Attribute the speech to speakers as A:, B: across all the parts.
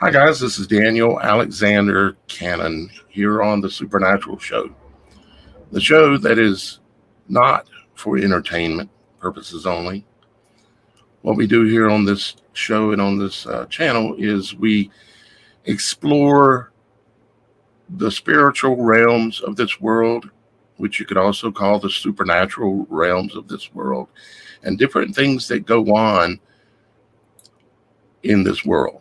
A: Hi, guys. This is Daniel Alexander Cannon here on the Supernatural Show. The show that is not for entertainment purposes only. What we do here on this show and on this channel is we explore the spiritual realms of this world, which you could also call the supernatural realms of this world, and different things that go on in this world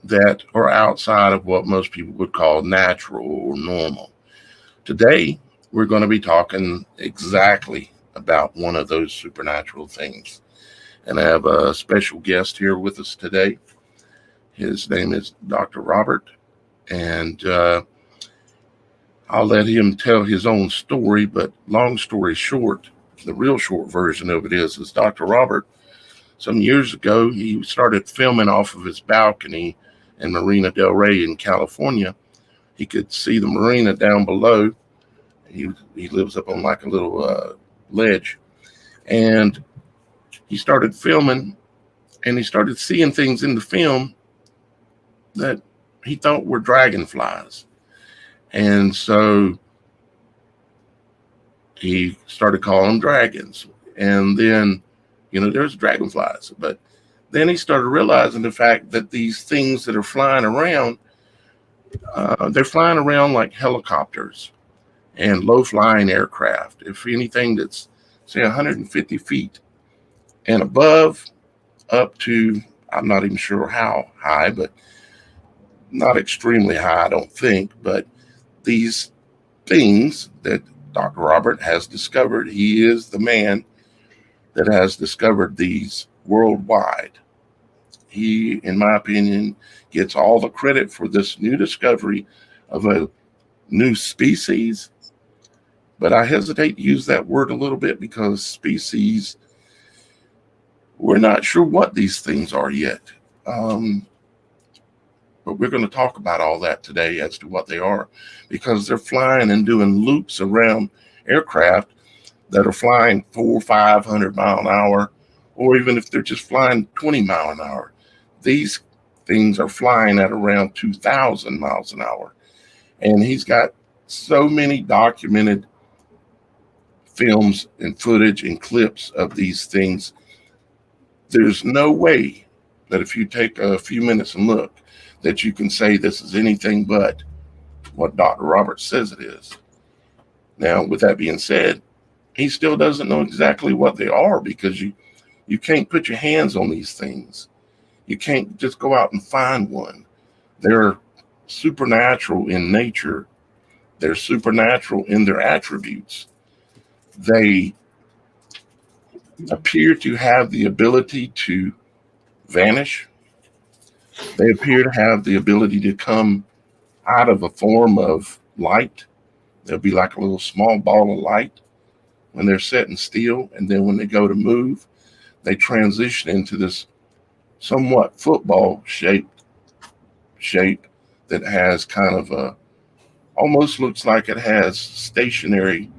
A: that are outside of what most people would call natural or normal. Today, we're going to be talking exactly about one of those supernatural things. And I have a special guest here with us today. His name is Dr. Robert, and I'll let him tell his own story, but long story short, the real short version of it is Dr. Robert, some years ago, he started filming off of his balcony in Marina del Rey in California. He could see the marina down below. He lives up on like a little ledge, and he started filming, and he started seeing things in the film that he thought were dragonflies. And so he started calling them dragons. And then, there's dragonflies, but then he started realizing the fact that these things that are flying around, they're flying around like helicopters and low-flying aircraft. If anything that's, say, 150 feet and above, up to, I'm not even sure how high, but not extremely high, I don't think. But these things that Dr. Robert has discovered, he is the man that has discovered these worldwide. He, in my opinion, gets all the credit for this new discovery of a new species. But I hesitate to use that word a little bit because species, we're not sure what these things are yet. But we're going to talk about all that today as to what they are, because they're flying and doing loops around aircraft that are flying 400 or 500 mile an hour, or even if they're just flying 20 mile an hour. These things are flying at around 2,000 miles an hour. And he's got so many documented films and footage and clips of these things. There's no way that if you take a few minutes and look, that you can say this is anything but what Dr. Roberts says it is. Now, with that being said, he still doesn't know exactly what they are, because you can't put your hands on these things. You can't just go out and find one. They're supernatural in nature. They're supernatural in their attributes. They appear to have the ability to vanish. They appear to have the ability to come out of a form of light. They'll be like a little small ball of light when they're sitting still, and then when they go to move, they transition into this somewhat football shape that has kind of a, almost looks like it has stationary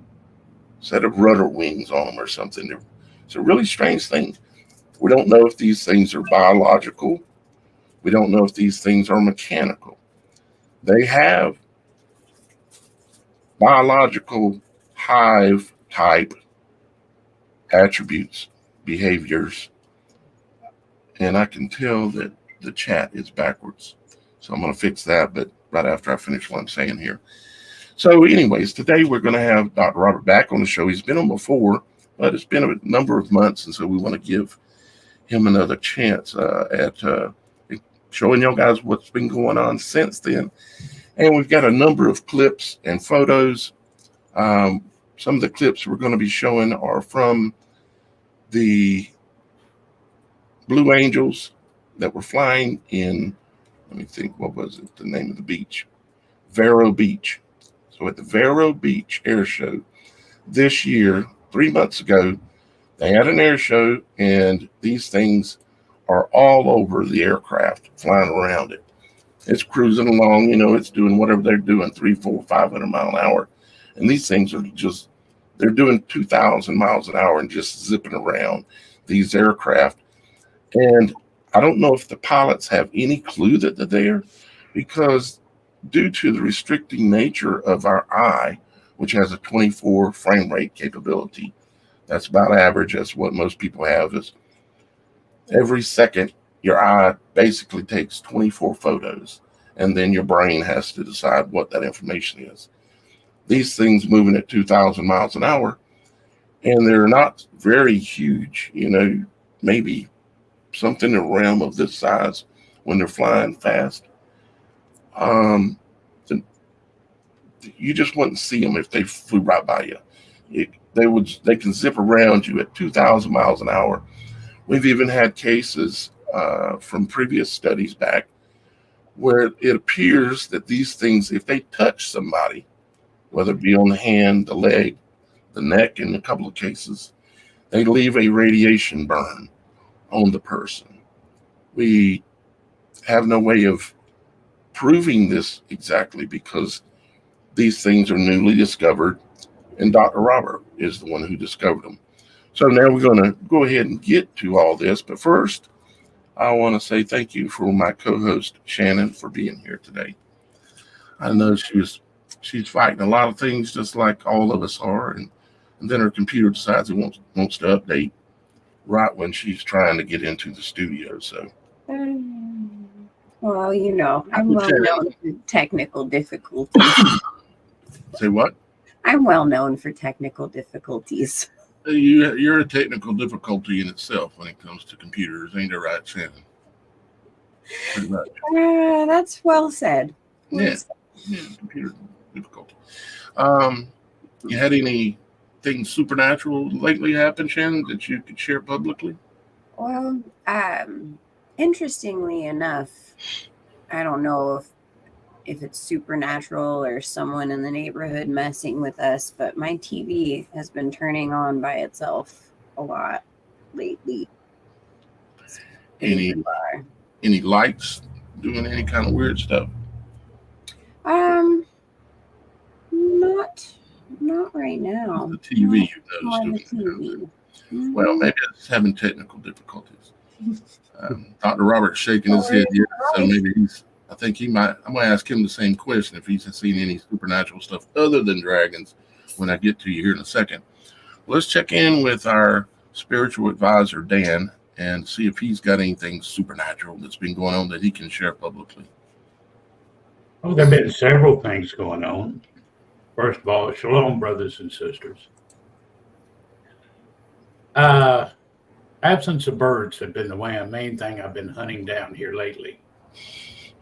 A: set of rudder wings on them or something. It's a really strange thing. We don't know if these things are biological. We don't know if these things are mechanical. They have biological hive type attributes, behaviors, and I can tell that the chat is backwards. So I'm going to fix that, but right after I finish what I'm saying here. So anyways, today we're going to have Dr. Robert back on the show. He's been on before, but it's been a number of months, and so we want to give him another chance at showing y'all guys what's been going on since then. And we've got a number of clips and photos. Some of the clips we're going to be showing are from the Blue Angels that were flying in, let me think, what was it, the name of the beach? Vero Beach. So at the Vero Beach Air Show this year, 3 months ago, they had an air show, and these things are all over the aircraft, flying around it. It's cruising along, it's doing whatever they're doing, 300, 400, 500 mile an hour. And these things are just, they're doing 2,000 miles an hour and just zipping around these aircraft. And I don't know if the pilots have any clue that they're there, because due to the restricting nature of our eye, which has a 24 frame rate capability, that's about average. That's what most people have. Is every second your eye basically takes 24 photos, and then your brain has to decide what that information is. These things moving at 2,000 miles an hour, and they're not very huge, maybe something in the realm of this size when they're flying fast. Um, you just wouldn't see them if they flew right by you. They can zip around you at 2,000 miles an hour. We've even had cases from previous studies back where it appears that these things, if they touch somebody, whether it be on the hand, the leg, the neck, in a couple of cases, they leave a radiation burn on the person. We have no way of proving this exactly because these things are newly discovered, and Dr. Robert is the one who discovered them. So now we're going to go ahead and get to all this. But first, I want to say thank you for my co-host, Shannon, for being here today. I know she's fighting a lot of things just like all of us are. And then her computer decides it wants to update right when she's trying to get into the studio. So,
B: well, I'm well known for technical difficulties.
A: Say what?
B: I'm well known for technical difficulties.
A: You're a technical difficulty in itself when it comes to computers, ain't it right, Shannon? Pretty much.
B: That's well said.
A: Yeah, computer difficulty. You had anything supernatural lately happen, Shannon, that you could share publicly?
B: Well, interestingly enough, I don't know if it's supernatural or someone in the neighborhood messing with us, but my TV has been turning on by itself a lot lately.
A: Any lights doing any kind of weird stuff?
B: Not right now.
A: The TV, you noticed.
B: The TV.
A: Well, maybe it's having technical difficulties. Dr. Robert's shaking his head here, so maybe I think he might. I'm going to ask him the same question if he's seen any supernatural stuff other than dragons when I get to you here in a second. Let's check in with our spiritual advisor, Dan, and see if he's got anything supernatural that's been going on that he can share publicly.
C: Well, there have been several things going on. First of all, shalom, brothers and sisters. Absence of birds have been the main thing I've been hunting down here lately.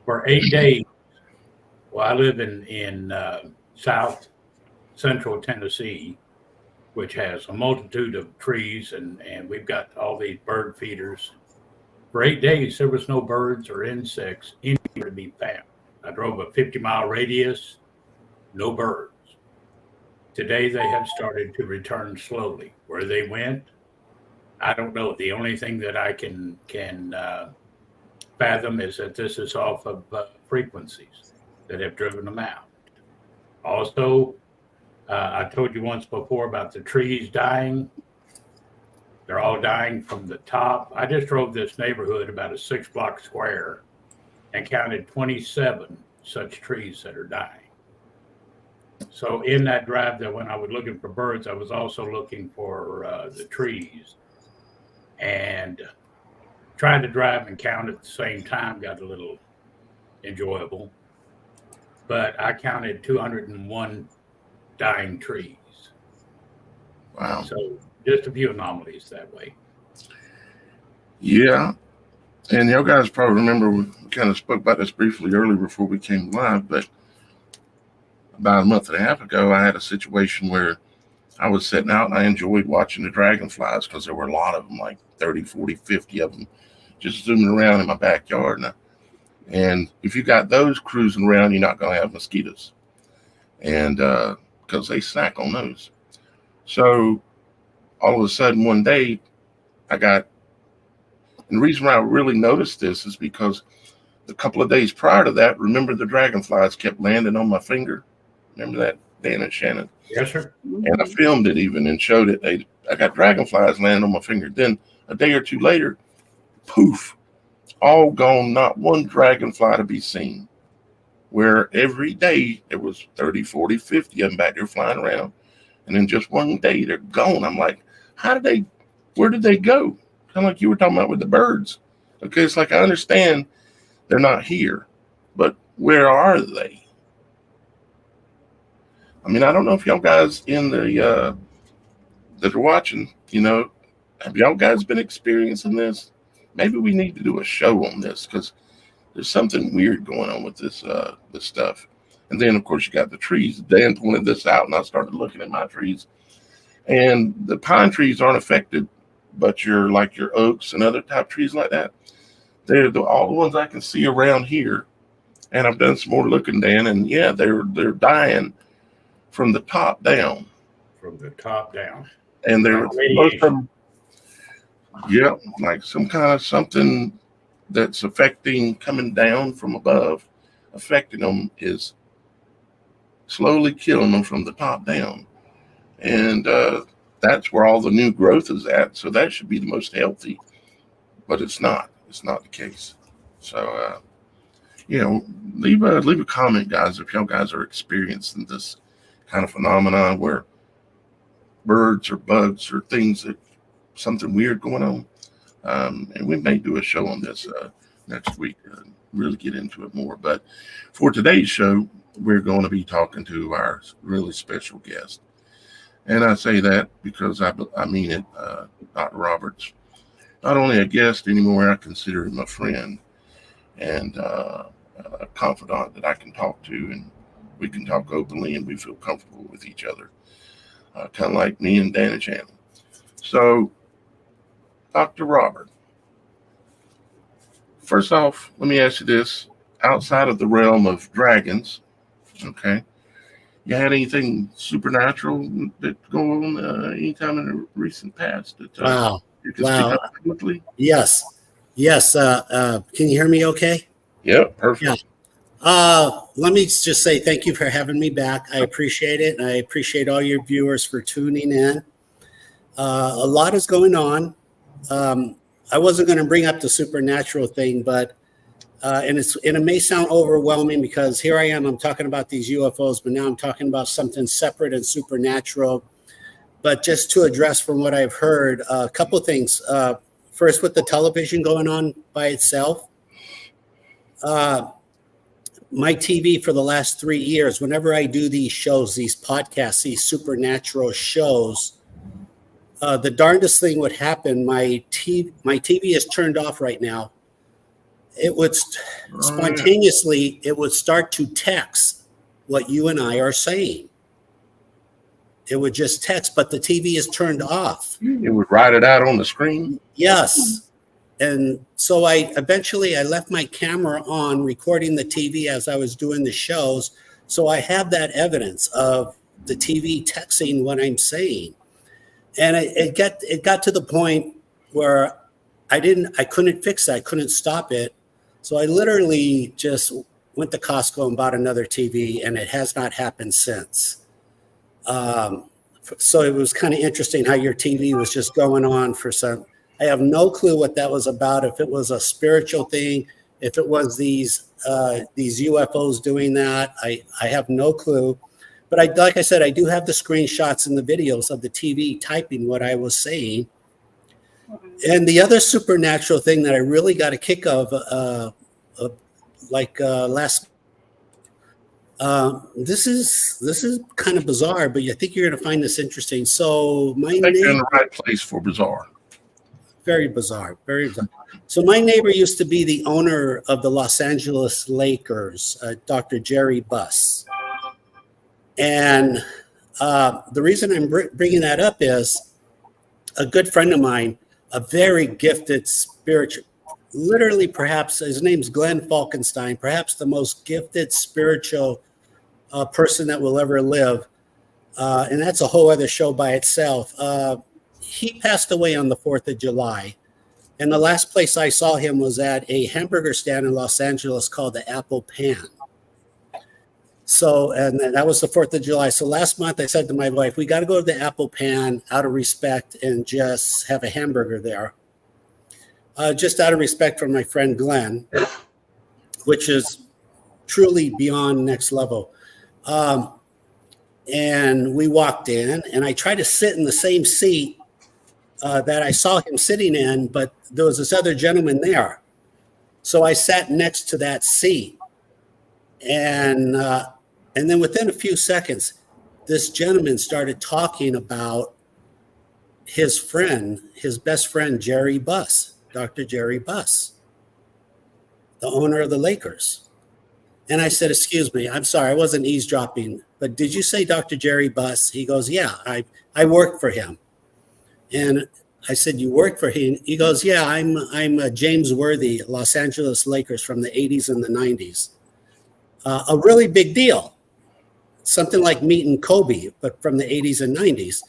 C: For 8 days, well, I live in south central Tennessee, which has a multitude of trees, and we've got all these bird feeders. For 8 days, there was no birds or insects anywhere to be found. I drove a 50-mile radius, no birds. Today, they have started to return slowly. Where they went, I don't know. The only thing that I can fathom is that this is off of frequencies that have driven them out. Also, I told you once before about the trees dying. They're all dying from the top. I just drove this neighborhood about a 6-block square and counted 27 such trees that are dying. So in that drive, that when I was looking for birds, I was also looking for the trees. And trying to drive and count at the same time got a little enjoyable. But I counted 201 dying trees.
A: Wow.
C: So just a few anomalies that way.
A: Yeah. And you guys probably remember we kind of spoke about this briefly earlier before we came live, but about a month and a half ago, I had a situation where I was sitting out and I enjoyed watching the dragonflies because there were a lot of them, like 30, 40, 50 of them just zooming around in my backyard. And if you got those cruising around, you're not going to have mosquitoes. And because they snack on those. So all of a sudden one day and the reason why I really noticed this is because a couple of days prior to that, remember the dragonflies kept landing on my finger? Remember that, Dan and Shannon?
C: Yes, sir.
A: And I filmed it even and showed it. I got dragonflies landing on my finger. Then a day or two later, poof, all gone, not one dragonfly to be seen. Where every day there was 30, 40, 50 of them back there flying around. And then just one day they're gone. I'm like, where did they go? Kind of like you were talking about with the birds. Okay, it's like I understand they're not here, but where are they? I mean, I don't know if y'all guys in the that are watching, have y'all guys been experiencing this? Maybe we need to do a show on this because there's something weird going on with this stuff. And then, of course, you got the trees. Dan pointed this out, and I started looking at my trees. And the pine trees aren't affected, but your oaks and other type trees like that, they're all the ones I can see around here. And I've done some more looking, Dan, and yeah, they're dying from the top down.
C: From the top down.
A: And they're most of them, yeah, like something that's affecting coming down from above, affecting them is slowly killing them from the top down. And that's where all the new growth is at. So that should be the most healthy, but it's not. It's not the case. So, leave a comment, guys, if y'all guys are experiencing this kind of phenomenon where birds or bugs or things that something weird going on. And we may do a show on this next week, really get into it more. But for today's show, we're going to be talking to our really special guest. And I say that because I mean it, Dr. Roberts. Not only a guest anymore, I consider him a friend and a confidant that I can talk to, and we can talk openly and we feel comfortable with each other, kind of like me and Dan and Shannon. So, Dr. Robert, first off, let me ask you this. Outside of the realm of dragons, okay, you had anything supernatural that go on anytime in the recent past that you can speak up publicly?
D: Yes. Can you hear me okay?
A: Yep, perfect.
D: Yeah. Let me just say thank you for having me back. I appreciate it, and I appreciate all your viewers for tuning in. A lot is going on. I wasn't going to bring up the supernatural thing, but and it may sound overwhelming because here I am, I'm talking about these UFOs, but now I'm talking about something separate and supernatural. But just to address from what I've heard, a couple of things. First, with the television going on by itself, my TV for the last 3 years, whenever I do these shows, these podcasts, these supernatural shows, the darndest thing would happen. My TV is turned off right now. It would spontaneously, it would start to text what you and I are saying. It would just text, but the TV is turned off.
A: It would write it out on the screen?
D: Yes. And so I left my camera on recording the TV as I was doing the shows. So I have that evidence of the TV texting what I'm saying. And it got to the point where I couldn't fix it. I couldn't stop it. So I literally just went to Costco and bought another TV, and it has not happened since. So it was kind of interesting how your TV was just going on for some. I have no clue what that was about. If it was a spiritual thing, if it was these UFOs doing that, I have no clue. But like I said, I do have the screenshots and the videos of the TV typing what I was saying. And the other supernatural thing that I really got a kick of, last. This is kind of bizarre, but I think you're going to find this interesting. So
A: I think you're in the right place for bizarre.
D: Very bizarre, very bizarre. So my neighbor used to be the owner of the Los Angeles Lakers, Dr. Jerry Buss. And the reason I'm bringing that up is a good friend of mine, a very gifted spiritual, literally perhaps his name's Glenn Falkenstein, perhaps the most gifted spiritual person that will ever live. And that's a whole other show by itself. He passed away on the 4th of July. And the last place I saw him was at a hamburger stand in Los Angeles called the Apple Pan. So, and that was the 4th of July. So last month I said to my wife, we got to go to the Apple Pan out of respect and just have a hamburger there. just out of respect for my friend Glenn, which is truly beyond next level. And we walked in, and I tried to sit in the same seat that I saw him sitting in, but there was this other gentleman there. So I sat next to that seat. And then within a few seconds, this gentleman started talking about his friend, his best friend, Jerry Buss, Dr. Jerry Buss, the owner of the Lakers. And I said, excuse me, I'm sorry, I wasn't eavesdropping, but did you say Dr. Jerry Buss? He goes, yeah, I worked for him. And I said, you worked for him? He goes, yeah, I'm James Worthy, Los Angeles Lakers from the 80s and the 90s. A really big deal. Something like meeting Kobe, but from the 80s and 90s.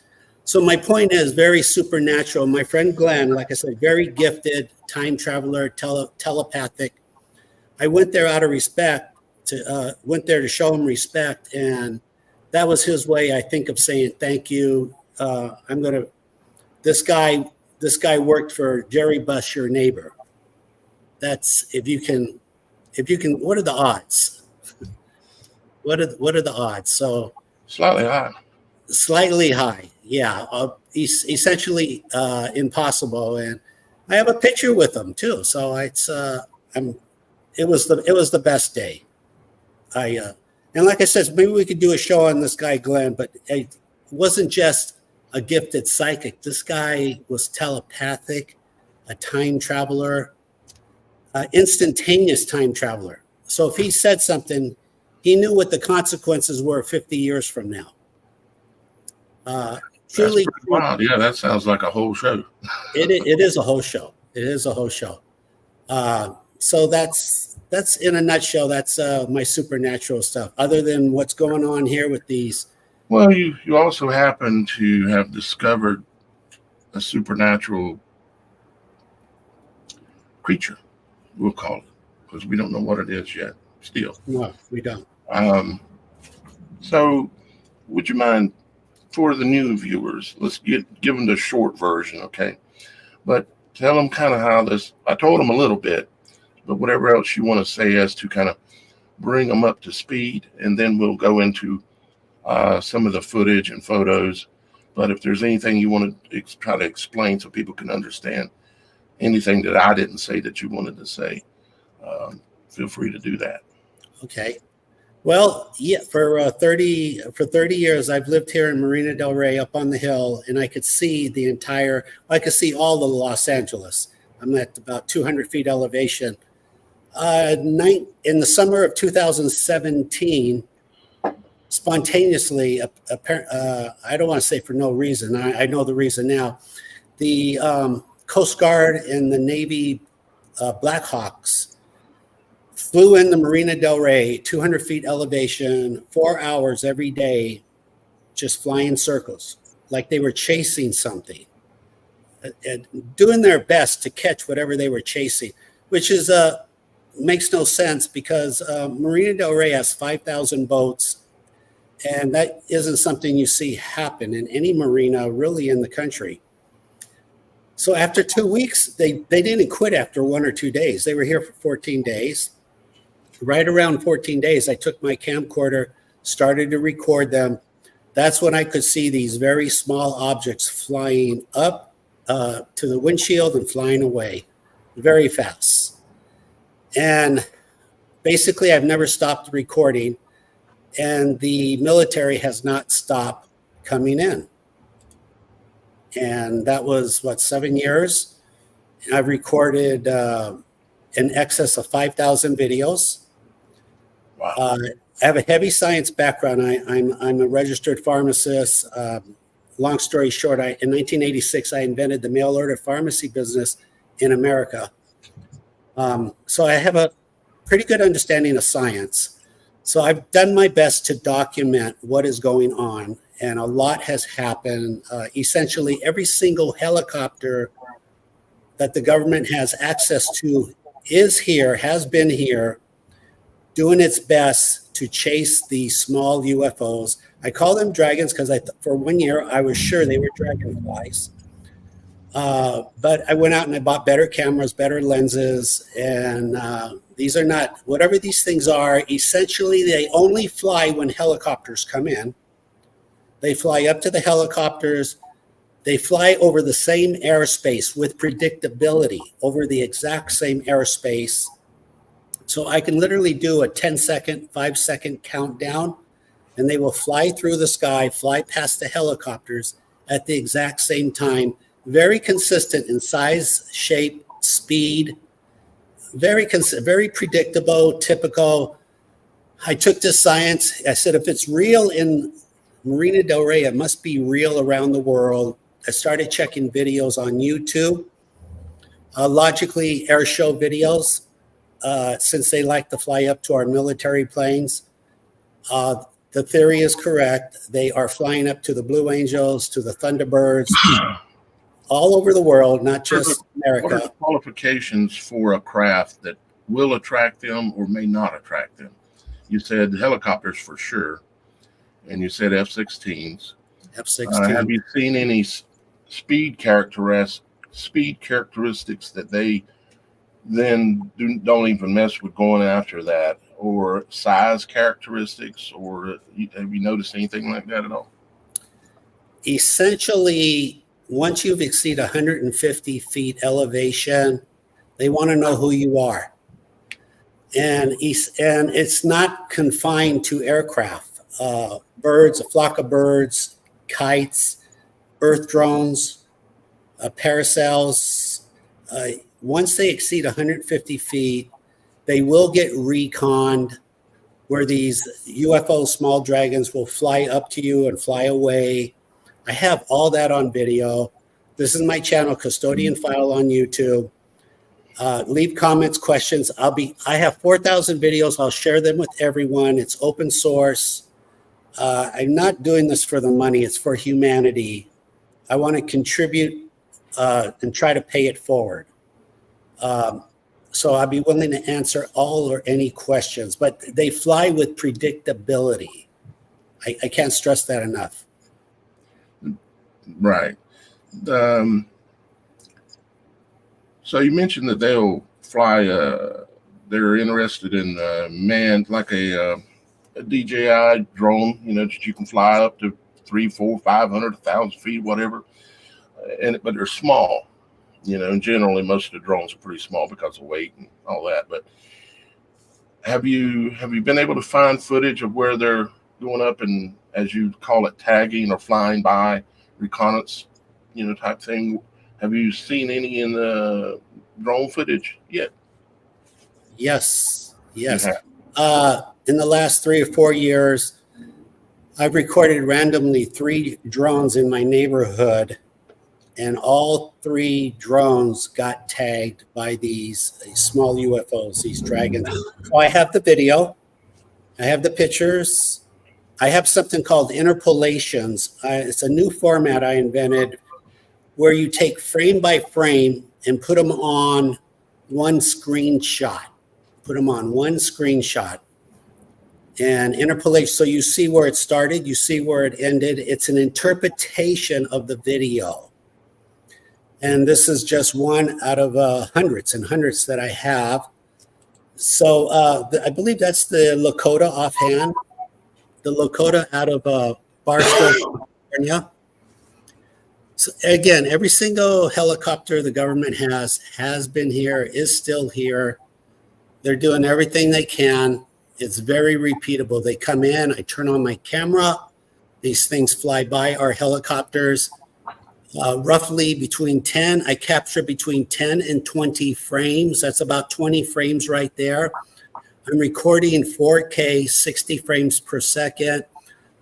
D: So my point is very supernatural. My friend Glenn, like I said, very gifted, time traveler, telepathic. I went there out of respect, went there to show him respect. And that was his way, I think, of saying, thank you. This guy worked for Jerry Buss, your neighbor. That's, if you can, what are the odds? What are the odds? So
A: Slightly high.
D: Slightly high, yeah. Essentially impossible. And I have a picture with him too. So it was the best day. And like I said, maybe we could do a show on this guy Glenn, but it wasn't just a gifted psychic. This guy was telepathic, a time traveler, instantaneous time traveler. So if he said something, he knew what the consequences were 50 years from now. Truly,
A: wow, yeah, that sounds like a whole show.
D: It is a whole show. It is a whole show. So that's in a nutshell. That's my supernatural stuff. Other than what's going on here with these.
A: Well, you also happen to have discovered a supernatural creature, we'll call it, because we don't know what it is yet. Still,
D: No, we don't.
A: So, would you mind, for the new viewers, let's give them the short version, okay? But tell them kind of how this. I told them a little bit, but whatever else you want to say as to kind of bring them up to speed, and then we'll go into some of the footage and photos. But if there's anything you want to try to explain so people can understand anything that I didn't say that you wanted to say, feel free to do that.
D: Okay. Well, yeah, for 30 years, I've lived here in Marina del Rey up on the hill, and I could see I could see all of Los Angeles. I'm at about 200 feet elevation. In the summer of 2017, spontaneously, I don't want to say for no reason, I know the reason now, the Coast Guard and the Navy Blackhawks flew in the Marina del Rey, 200 feet elevation, 4 hours every day, just flying circles, like they were chasing something, and doing their best to catch whatever they were chasing, which is makes no sense because Marina del Rey has 5,000 boats, and that isn't something you see happen in any marina really in the country. So after 2 weeks, they didn't quit after 1 or 2 days. They were here for 14 days. Right around 14 days, I took my camcorder, started to record them. That's when I could see these very small objects flying up to the windshield and flying away very fast. And basically, I've never stopped recording, and the military has not stopped coming in. And that was, 7 years? I've recorded in excess of 5,000 videos.
A: Wow.
D: I have a heavy science background. I'm a registered pharmacist. Long story short, in 1986, I invented the mail order pharmacy business in America. So I have a pretty good understanding of science. So I've done my best to document what is going on, and a lot has happened. Essentially, every single helicopter that the government has access to is here, has been here, doing its best to chase these small UFOs. I call them dragons because for 1 year, I was sure they were dragonflies. But I went out and I bought better cameras, better lenses, and these are not, whatever these things are, essentially they only fly when helicopters come in. They fly up to the helicopters. They fly over the same airspace with predictability, over the exact same airspace. So I can literally do a 10-second, 5-second countdown, and they will fly through the sky, fly past the helicopters at the exact same time. Very consistent in size, shape, speed, very predictable, typical. I took this science. I said, if it's real in Marina Del Rey, it must be real around the world. I started checking videos on YouTube, logically air show videos, since they like to fly up to our military planes. The theory is correct. They are flying up to the Blue Angels, to the Thunderbirds, all over the world, not just America.
A: What are the qualifications for a craft that will attract them or may not attract them? You said helicopters for sure, and you said F-16s.
D: F-16.
A: Have you seen any speed characteristics that they then don't even mess with going after that, or size characteristics, or have you noticed anything like that at all?
D: Essentially, once you've exceeded 150 feet elevation, they want to know who you are. And it's not confined to aircraft. Birds, a flock of birds, kites, earth drones, parasails. Once they exceed 150 feet, they will get reconned, where these UFO small dragons will fly up to you and fly away. I have all that on video. This is my channel, Custodian File, on YouTube. Leave comments, questions. I have 4,000 videos. I'll share them with everyone. It's open source. I'm not doing this for the money. It's for humanity. I want to contribute and try to pay it forward. So I'll be willing to answer all or any questions, but they fly with predictability. I can't stress that enough.
A: Right. So you mentioned that they'll fly. They're interested in manned, like a DJI drone. That you can fly up to 300, 400, 500, 1,000 feet, whatever. But they're small. And generally most of the drones are pretty small because of weight and all that. But have you been able to find footage of where they're going up and, as you call it, tagging or flying by, reconnaissance, type thing? Have you seen any in the drone footage yet?
D: Yes. In the last 3 or 4 years, I've recorded randomly 3 drones in my neighborhood, and all 3 drones got tagged by these small UFOs, these dragons. So I have the video, I have the pictures, I have something called interpolations. It's a new format I invented, where you take frame by frame and put them on one screenshot. And interpolation, so you see where it started, you see where it ended. It's an interpretation of the video. And this is just one out of hundreds and hundreds that I have. So I believe that's the Lakota offhand. The Lakota out of Barstow, California. So again, every single helicopter the government has been here, is still here. They're doing everything they can. It's very repeatable. They come in, I turn on my camera. These things fly by our helicopters. Roughly I capture between 10 and 20 frames. That's about 20 frames right there. I'm recording 4K, 60 frames per second.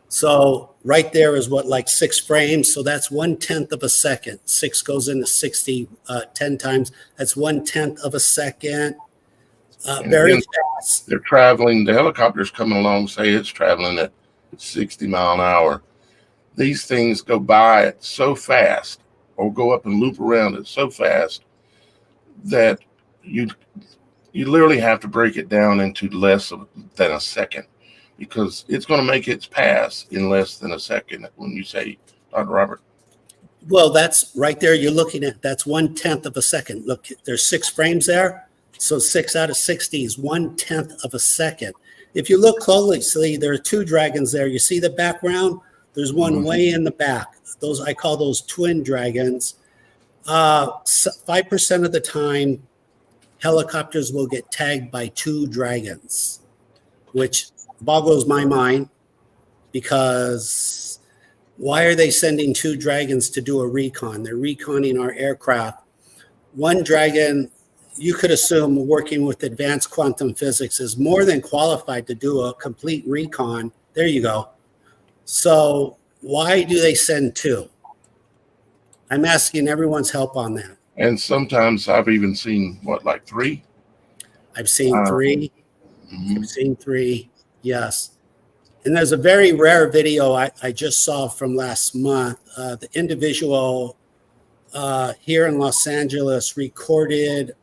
D: So right there is like 6 frames. So that's 1/10 of a second. 6 goes into 60 10 times. That's 1/10 of a second. Very fast.
A: They're traveling. The helicopter's coming along, say it's traveling at 60 mile an hour. These things go by it so fast, or go up and loop around it so fast, that you literally have to break it down into less than a second, because it's going to make its pass in less than a second. When you say, Dr. Robert.
D: Well, that's right there. You're looking at that's 1/10 of a second. Look, there's 6 frames there. So 6 out of 60 is 1/10 of a second. If you look closely, there are 2 dragons there. You see the background? There's one way in the back. Those I call those twin dragons. 5% of the time, helicopters will get tagged by 2 dragons, which boggles my mind because why are they sending 2 dragons to do a recon? They're reconning our aircraft. One dragon, you could assume, working with advanced quantum physics, is more than qualified to do a complete recon. There you go. So why do they send 2? I'm asking everyone's help on that.
A: And sometimes I've even seen like 3.
D: I've seen 3.
A: Mhm.
D: I've seen 3. Yes. And there's a very rare video I just saw from last month. The individual here in Los Angeles recorded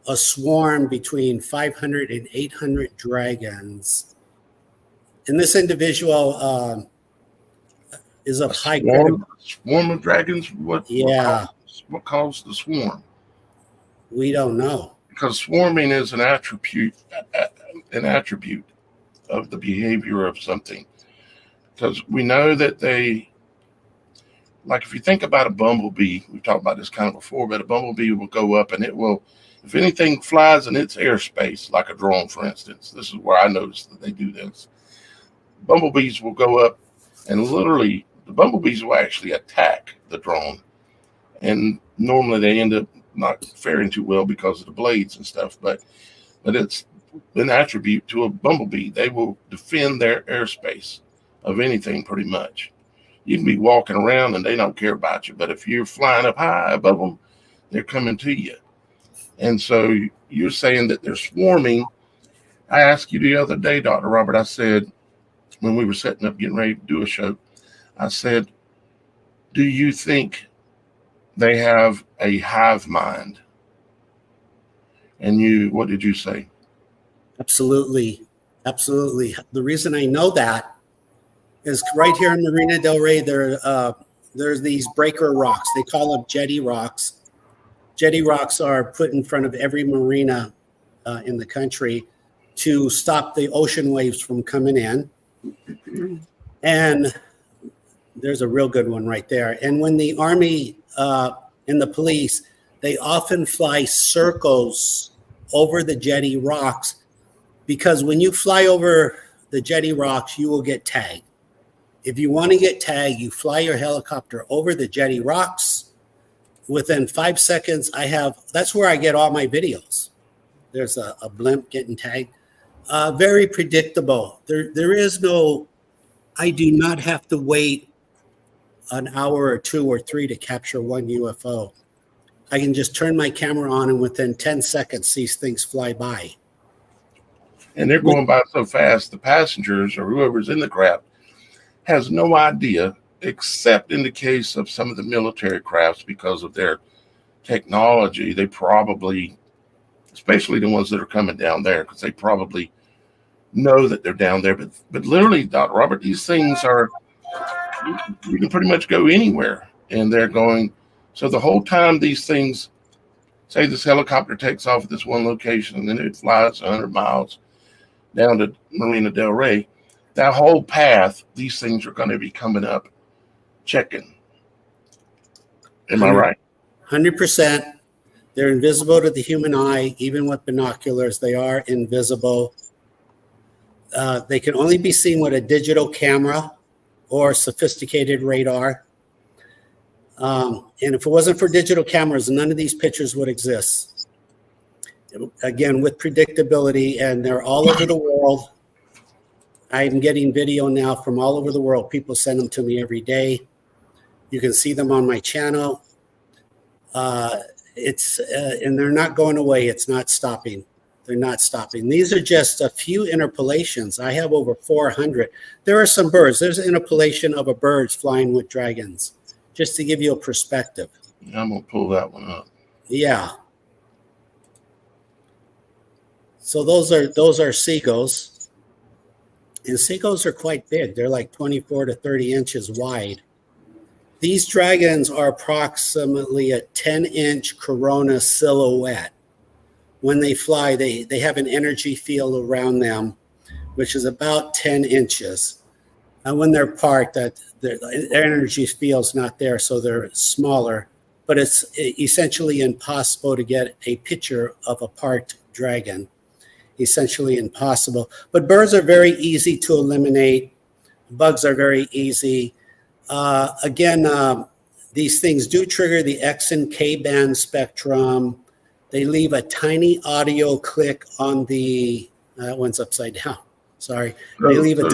D: a swarm between 500 and 800 dragons. And this individual is of high credibility.
A: Swarm of dragons?
D: Yeah.
A: What caused the swarm?
D: We don't know.
A: Because swarming is an attribute of the behavior of something. Because we know that they, like if you think about a bumblebee, we've talked about this kind of before, but a bumblebee will go up and it will, if anything flies in its airspace, like a drone, for instance, this is where I noticed that they do this. Bumblebees will go up and literally, the bumblebees will actually attack the drone. And normally they end up not faring too well because of the blades and stuff, but it's an attribute to a bumblebee. They will defend their airspace of anything pretty much. You can be walking around and they don't care about you, but if you're flying up high above them, they're coming to you. And so you're saying that they're swarming. I asked you the other day, Dr. Robert, I said, when we were setting up, getting ready to do a show, I said, do you think they have a hive mind? And what did you say?
D: Absolutely. Absolutely. The reason I know that is right here in Marina del Rey, there's these breaker rocks. They call them jetty rocks. Jetty rocks are put in front of every marina in the country to stop the ocean waves from coming in. And there's a real good one right there. And when the Army and the police, they often fly circles over the jetty rocks, because when you fly over the jetty rocks, you will get tagged. If you want to get tagged, you fly your helicopter over the jetty rocks. Within 5 seconds, that's where I get all my videos. There's a blimp getting tagged. Very predictable. There is no, I do not have to wait an hour or 2 or 3 to capture one UFO. I can just turn my camera on and within 10 seconds, these things fly by.
A: And they're going by so fast, the passengers or whoever's in the craft has no idea, except in the case of some of the military crafts, because of their technology, they probably, especially the ones that are coming down there, because they probably know that they're down there. But literally, Dr. Robert, these things are, you can pretty much go anywhere, and they're going. So the whole time these things, say this helicopter takes off at this one location, and then it flies 100 miles down to Marina del Rey, that whole path, these things are going to be coming up, checking. Am I right?
D: 100%. They're invisible to the human eye, even with binoculars. They are invisible. They can only be seen with a digital camera or sophisticated radar. And if it wasn't for digital cameras, none of these pictures would exist. Again, with predictability, and they're all over the world. I'm getting video now from all over the world. People send them to me every day. You can see them on my channel. And they're not going away. It's not stopping. They're not stopping. These are just a few interpolations. I have over 400. There are some birds. There's an interpolation of a bird flying with dragons, just to give you a perspective.
A: I'm going to pull that one up.
D: Yeah. So those are seagulls. And seagulls are quite big. They're like 24 to 30 inches wide. These dragons are approximately a 10-inch corona silhouette. When they fly, they have an energy field around them, which is about 10 inches. And when they're parked, that their energy field's not there, so they're smaller. But it's essentially impossible to get a picture of a parked dragon. Essentially impossible. But birds are very easy to eliminate. Bugs are very easy. These things do trigger the X and K band spectrum. They leave a tiny audio click on the, that one's upside down. Sorry. They leave a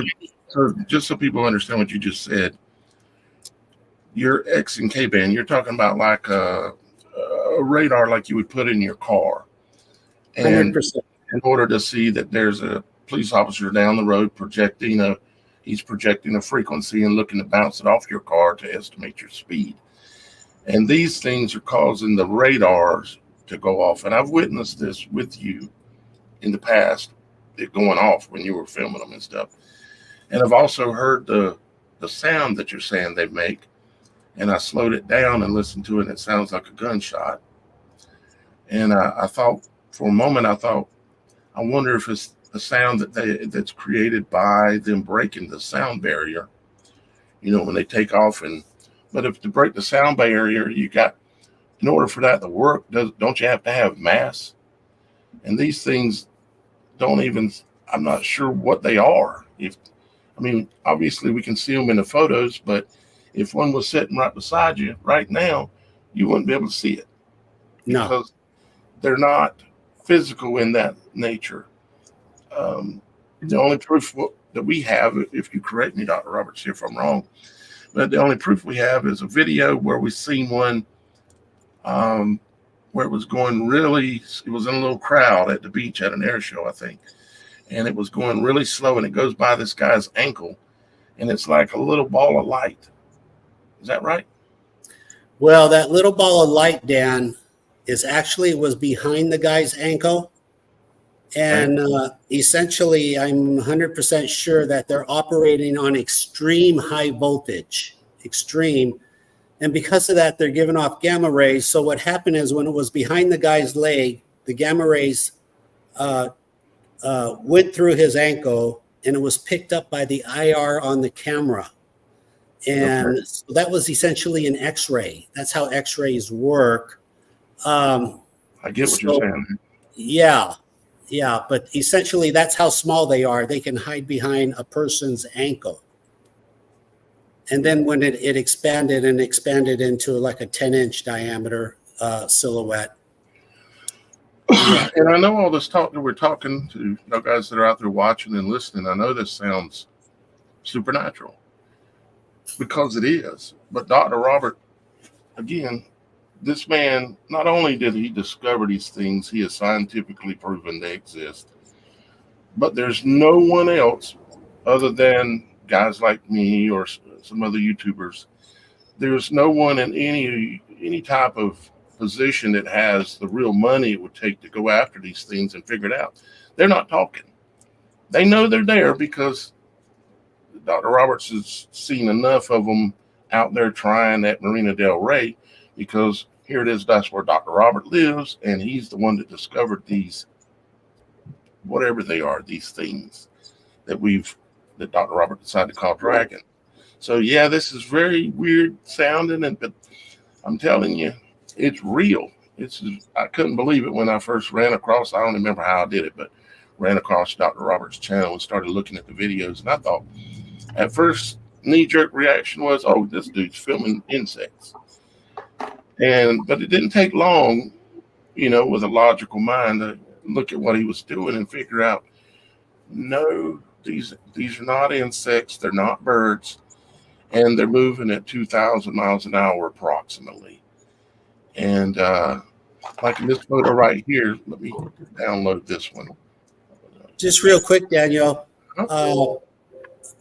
A: So just so people understand what you just said, your X and K band, you're talking about like a radar like you would put in your car. And
D: 100%.
A: in order to see that there's a police officer down the road he's projecting a frequency and looking to bounce it off your car to estimate your speed. And these things are causing the radars to go off. And I've witnessed this with you in the past, it going off when you were filming them and stuff. And I've also heard the sound that you're saying they make. And I slowed it down and listened to it, and it sounds like a gunshot. And I thought, for a moment, I wonder if it's the sound that's created by them breaking the sound barrier. You know, when they take off, but if to break the sound barrier, in order for that to work, don't you have to have mass? And these things I'm not sure what they are. Obviously we can see them in the photos, but if one was sitting right beside you right now, you wouldn't be able to see it.
D: No.
A: Because they're not physical in that nature. The only proof that we have, if you correct me, Dr. Roberts, if I'm wrong, but the only proof we have is a video where we've seen one where it was it was in a little crowd at the beach at an air show, I think. And it was going really slow, and it goes by this guy's ankle, and it's like a little ball of light. Is that right?
D: Well, that little ball of light, Dan, was behind the guy's ankle. And essentially, I'm 100% sure that they're operating on extreme high voltage, extreme. And because of that, they're giving off gamma rays. So what happened is when it was behind the guy's leg, the gamma rays went through his ankle, and it was picked up by the IR on the camera. And so that was essentially an X-ray. That's how X-rays work.
A: I get what you're saying.
D: Yeah, but essentially that's how small they are. They can hide behind a person's ankle. And then when it expanded into like a 10-inch diameter silhouette.
A: And I know all this talk that we're talking to guys that are out there watching and listening. I know this sounds supernatural because it is. But Dr. Robert, again, this man, not only did he discover these things, he has scientifically proven they exist. But there's no one else other than guys like me or some other YouTubers. There's no one in any type of position that has the real money it would take to go after these things and figure it out. They're not talking. They know they're there because Dr. Roberts has seen enough of them out there trying at Marina Del Rey, because here it is, that's where Dr. Robert lives, and he's the one that discovered these, whatever they are, these things that Dr. Robert decided to call dragon. So yeah, this is very weird sounding, but I'm telling you, it's real. I couldn't believe it when I first ran across, I don't remember how I did it, but ran across Dr. Robert's channel and started looking at the videos. And I thought, at first, knee-jerk reaction was, oh, this dude's filming insects. But it didn't take long, with a logical mind to look at what he was doing and figure out, no, these are not insects. They're not birds. And they're moving at 2,000 miles an hour approximately. And like in this photo right here, let me download this one.
D: Just real quick, Daniel.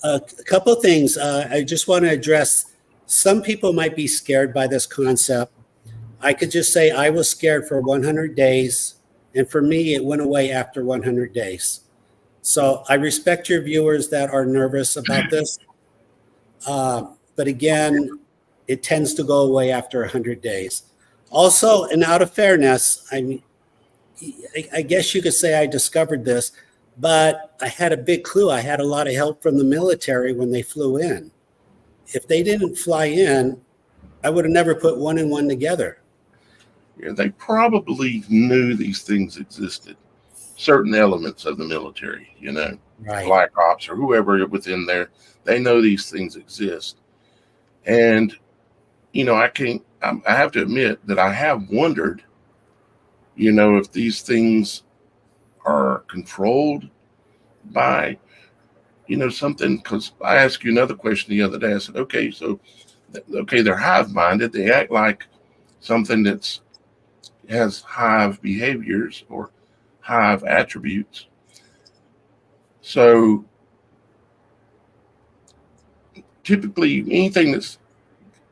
D: A couple of things. I just want to address. Some people might be scared by this concept. I could just say I was scared for 100 days. And for me, it went away after 100 days. So I respect your viewers that are nervous about this. But again, it tends to go away after 100 days. Also, and out of fairness, I mean, I guess you could say I discovered this, but I had a big clue. I had a lot of help from the military when they flew in. If they didn't fly in, I would have never put one and one together.
A: Yeah, they probably knew these things existed. Certain elements of the military, you know,
D: Right.
A: Black Ops or whoever within there, they know these things exist. And, you know, I have to admit that I have wondered, you know, if these things are controlled by, you know, something. Because I asked you another question the other day. I said, okay, so, okay, they're hive-minded. They act like something that's has hive behaviors or hive attributes. So typically anything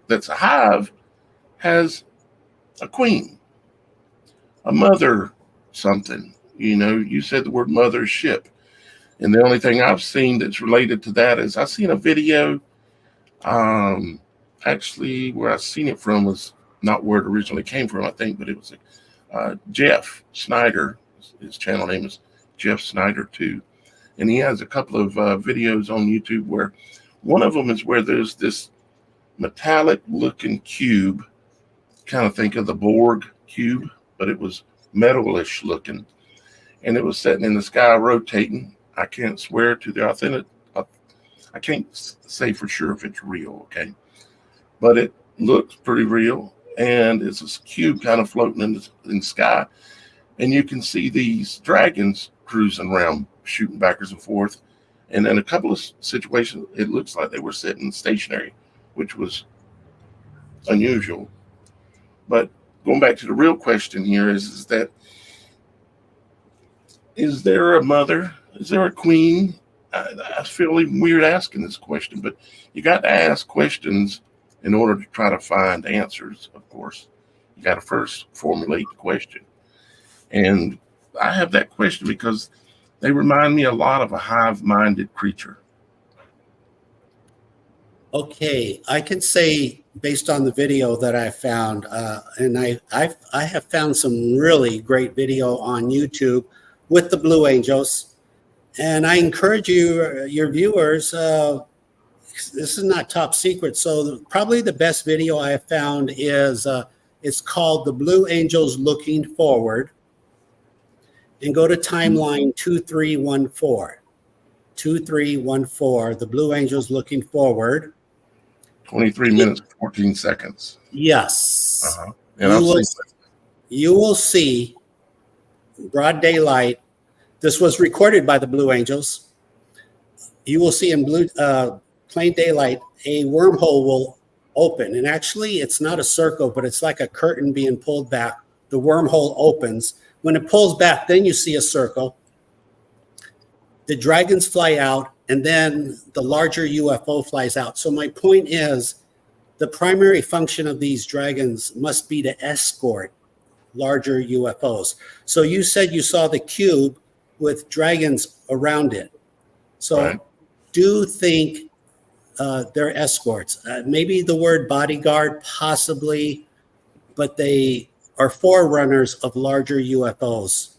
A: that's a hive has a queen, a mother something. You know, you said the word mothership. And the only thing I've seen that's related to that is I've seen a video. Actually, where I seen it from was not where it originally came from, I think, but it was Jeff Snyder. His channel name is Jeff Snyder 2. And he has a couple of videos on YouTube where one of them is where there's this metallic looking cube, kind of think of the Borg cube, but it was metalish looking. And it was sitting in the sky rotating. I can't swear to the authentic. I can't say for sure if it's real, okay? But it looks pretty real. And it's this cube kind of floating in the sky. And you can see these dragons cruising around, shooting backwards and forth. And in a couple of situations, it looks like they were sitting stationary, which was unusual. But going back to the real question here is that, is there a mother? Is there a queen? I feel even weird asking this question, but you got to ask questions in order to try to find answers, of course. You got to first formulate the question. And I have that question because they remind me a lot of a hive-minded creature.
D: Okay, I can say based on the video that I found, and I have found some really great video on YouTube with the Blue Angels, and I encourage you, your viewers. This is not top secret, so probably the best video I have found is it's called "The Blue Angels Looking Forward," and go to timeline 2314. 2314, the Blue Angels Looking Forward.
A: 23 minutes, 14 seconds.
D: Yes.
A: Uh-huh. And
D: you will see broad daylight. This was recorded by the Blue Angels. You will see in plain daylight, a wormhole will open. And actually, it's not a circle, but it's like a curtain being pulled back. The wormhole opens. When it pulls back, then you see a circle. The dragons fly out, and then the larger UFO flies out. So my point is, the primary function of these dragons must be to escort larger UFOs. So you said you saw the cube with dragons around it. So
A: right.
D: Do think they're escorts. Maybe the word bodyguard, possibly, but they are forerunners of larger UFOs.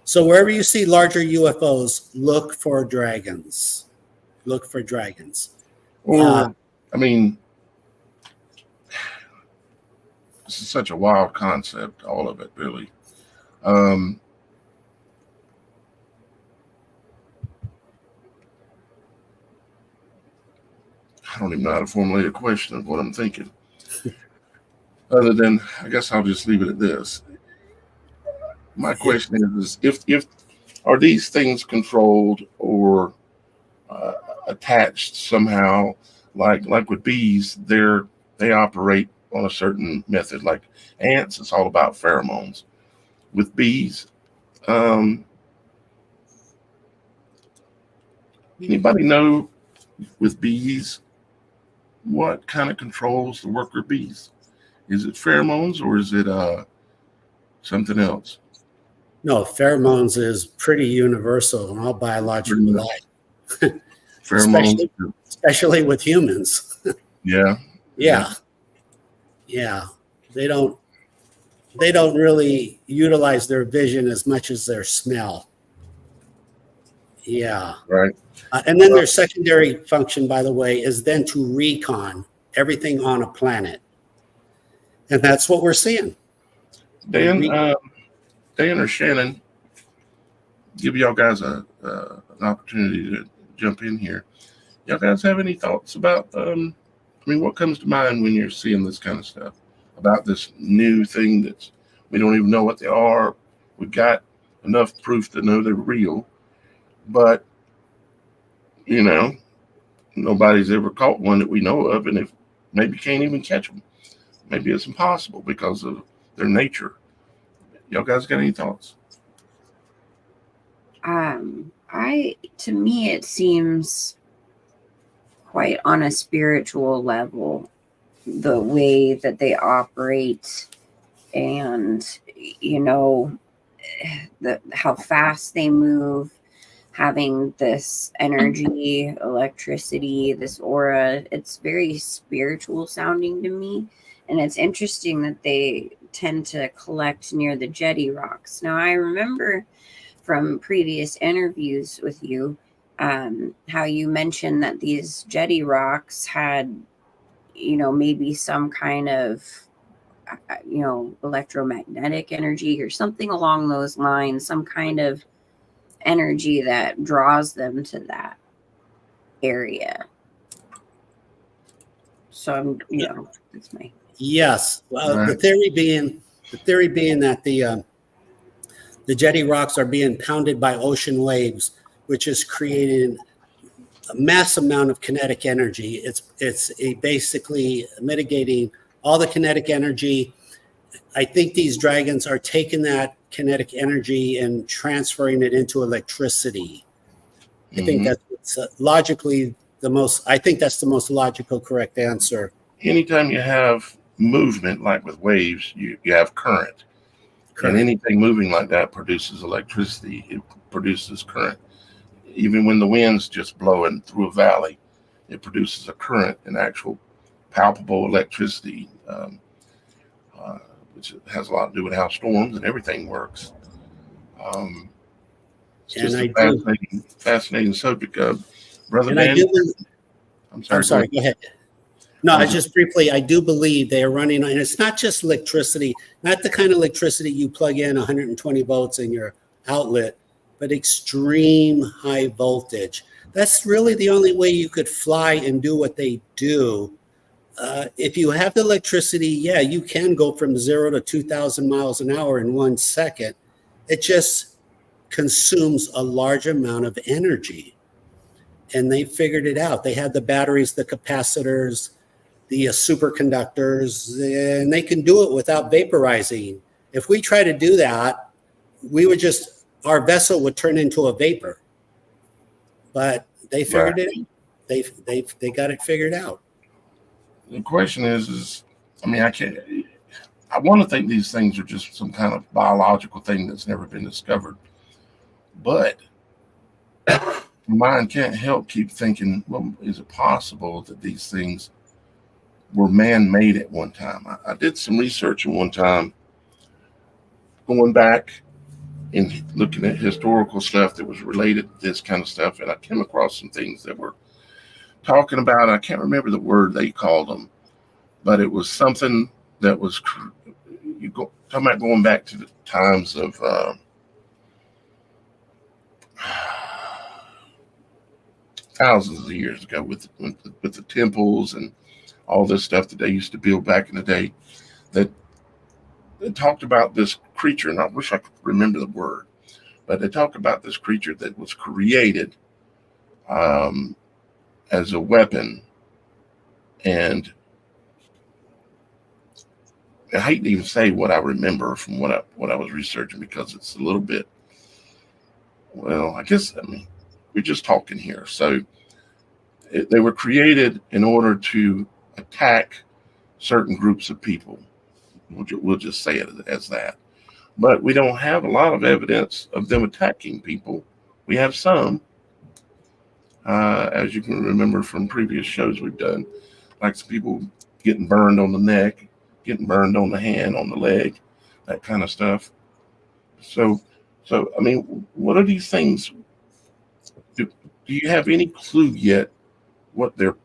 D: So wherever you see larger UFOs, look for dragons. Look for dragons.
A: Or, I mean, this is such a wild concept, all of it, really. I don't even know how to formulate a question of what I'm thinking. Other than, I guess I'll just leave it at this. My question is if are these things controlled or attached somehow, like with bees, they operate on a certain method. Like ants, it's all about pheromones. With bees, anybody know with bees what kind of controls the worker bees? Is it pheromones or is it something else?
D: No, pheromones is pretty universal in all biological life.
A: Pheromones,
D: especially with humans.
A: yeah.
D: Yeah. Yeah, they don't really utilize their vision as much as their smell. Yeah.
A: Right.
D: And then their secondary function, by the way, is then to recon everything on a planet. And that's what we're seeing.
A: Dan, Dan or Shannon, give y'all guys an opportunity to jump in here. Y'all guys have any thoughts about, what comes to mind when you're seeing this kind of stuff? About this new thing that's, we don't even know what they are. We've got enough proof to know they're real. But, nobody's ever caught one that we know of. And if maybe can't even catch them, maybe it's impossible because of their nature. Y'all guys got any thoughts?
B: To me, it seems quite on a spiritual level, the way that they operate, and how fast they move, having this energy, electricity, this aura. It's very spiritual sounding to me, and it's interesting that they tend to collect near the jetty rocks. Now, I remember from previous interviews with you how you mentioned that these jetty rocks had maybe some kind of electromagnetic energy or something along those lines, some kind of energy that draws them to that area. So I'm that's my
D: Yes. Well,
A: Right.
D: the theory being that the jetty rocks are being pounded by ocean waves, which is creating a mass amount of kinetic energy. It's basically mitigating all the kinetic energy. I think these dragons are taking that kinetic energy and transferring it into electricity. I think that's logically I think that's the most logical, correct answer.
A: Anytime you have movement, like with waves, you have current.
D: Correct.
A: And anything moving like that produces electricity. It produces current. Even when the wind's just blowing through a valley, it produces a current, an actual palpable electricity, which has a lot to do with how storms and everything works. It's just a fascinating subject. Brother Dan, I'm sorry.
D: Go ahead. No, I do believe they are running on, and it's not just electricity, not the kind of electricity you plug in 120 volts in your outlet, but extreme high voltage. That's really the only way you could fly and do what they do. If you have the electricity, you can go from 0 to 2,000 miles an hour in 1 second. It just consumes a large amount of energy. And they figured it out. They had the batteries, the capacitors, the superconductors, and they can do it without vaporizing. If we try to do that, our vessel would turn into a vapor. But they figured it out. They got it figured out.
A: The question is I want to think these things are just some kind of biological thing that's never been discovered. But mind can't help keep thinking, well, is it possible that these things were man-made at one time? I did some research at one time, going back and looking at historical stuff that was related to this kind of stuff, and I came across some things that were talking about, I can't remember the word they called them, but it was something that was talking about going back to the times of thousands of years ago with the temples and all this stuff that they used to build back in the day, that talked about this creature, and I wish I could remember the word, but they talk about this creature that was created as a weapon. And I hate to even say what I remember from what I was researching, because it's a little bit, well, we're just talking here. So they were created in order to attack certain groups of people. We'll just say it as that. But we don't have a lot of evidence of them attacking people. We have some, as you can remember from previous shows we've done, like some people getting burned on the neck getting burned on the hand, on the leg, that kind of stuff. So I mean, what are these things? Do you have any clue yet what they're?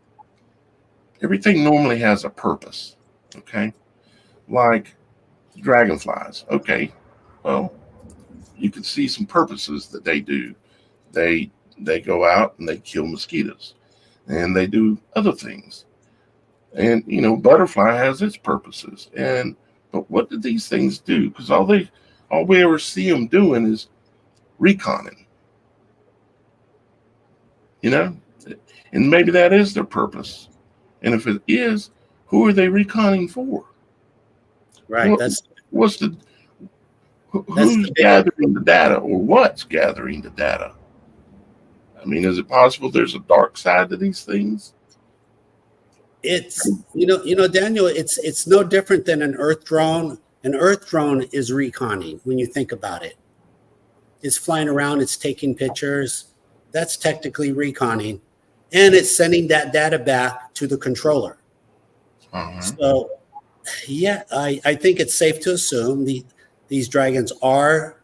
A: Everything normally has a purpose, okay? Like dragonflies. Okay, well, you can see some purposes that they do. They go out and they kill mosquitoes, and they do other things. And butterfly has its purposes. But what do these things do? Because all we ever see them doing is reconning. And maybe that is their purpose. And if it is, who are they reconning for?
D: Right.
A: Who's gathering the data, or what's gathering the data? I mean, is it possible there's a dark side to these things?
D: It's Daniel, it's no different than an Earth drone. An Earth drone is reconning when you think about it. It's flying around, it's taking pictures. That's technically reconning. And it's sending that data back to the controller.
A: Uh-huh.
D: So, yeah, I think it's safe to assume these dragons are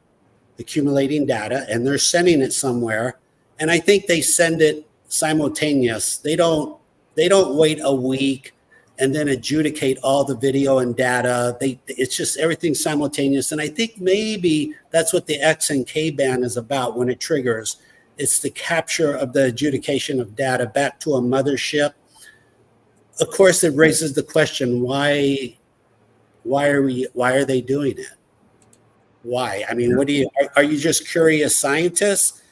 D: accumulating data and they're sending it somewhere. And I think they send it simultaneous. They don't wait a week and then adjudicate all the video and data. It's just everything simultaneous. And I think maybe that's what the X and K band is about when it triggers. It's the capture of the adjudication of data back to a mothership. Of course, it raises the question, why are they doing it? Why? I mean, are you just curious scientists?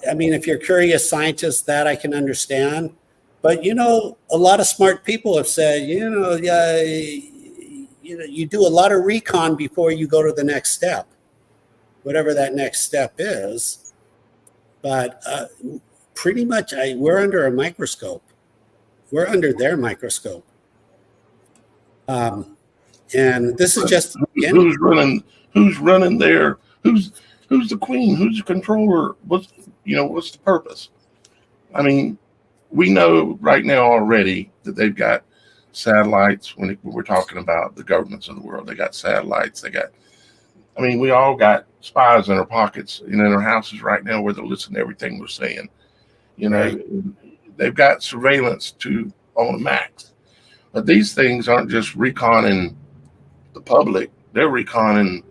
D: I mean, if you're curious scientists, that I can understand. But, a lot of smart people have said, you do a lot of recon before you go to the next step, whatever that next step is. But pretty much we're under a microscope. We're under their microscope. And this is just
A: who's running there? Who's the queen? Who's the controller? What's the purpose? I mean, we know right now already that they've got satellites. When we're talking about the governments of the world, they got satellites. We all got spies in our pockets and in our houses right now where they're listening to everything we're saying.
D: Right.
A: They've got surveillance on the max. But these things aren't just reconning the public. They're reconning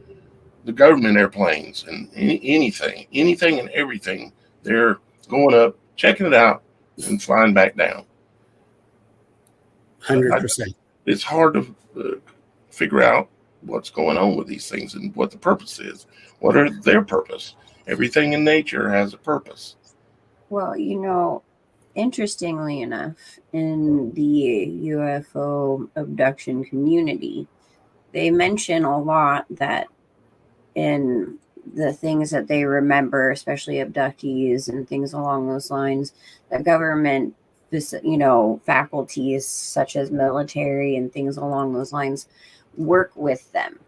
A: the government airplanes and anything and everything. They're going up, checking it out, and flying back down.
D: 100%.
A: It's hard to figure out what's going on with these things and what the purpose is. What are their purpose? Everything in nature has a purpose.
B: Well, interestingly enough, in the UFO abduction community, they mention a lot that in the things that they remember, especially abductees and things along those lines, the government, faculties such as military and things along those lines work with them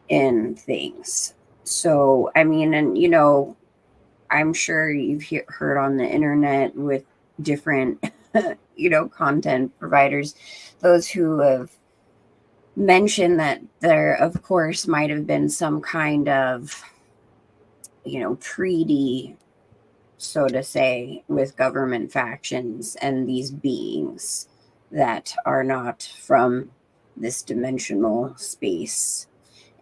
B: in things. So, I mean, and I'm sure you've heard on the internet with different, content providers, those who have mentioned that there, of course, might have been some kind of, treaty, so to say, with government factions and these beings that are not from this dimensional space.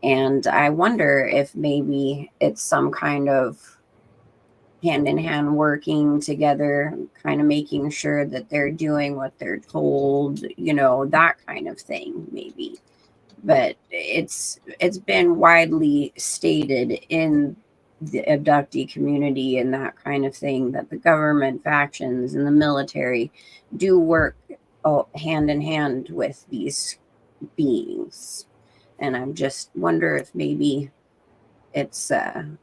B: And I wonder if maybe it's some kind of hand-in-hand working together, kind of making sure that they're doing what they're told, that kind of thing, maybe. But it's been widely stated in the abductee community and that kind of thing that the government factions and the military do work hand in hand with these beings. And I just wonder if maybe it's that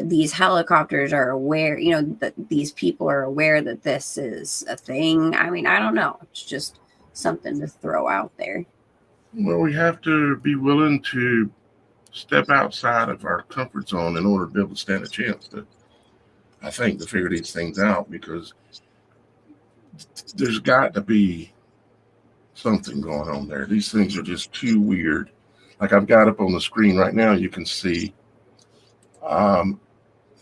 B: these helicopters are aware, that these people are aware that this is a thing. I mean, I don't know. It's just something to throw out there.
A: Well, we have to be willing to step outside of our comfort zone in order to be able to stand a chance to figure these things out, because there's got to be something going on there. These things are just too weird. Like I've got up on the screen right now, you can see an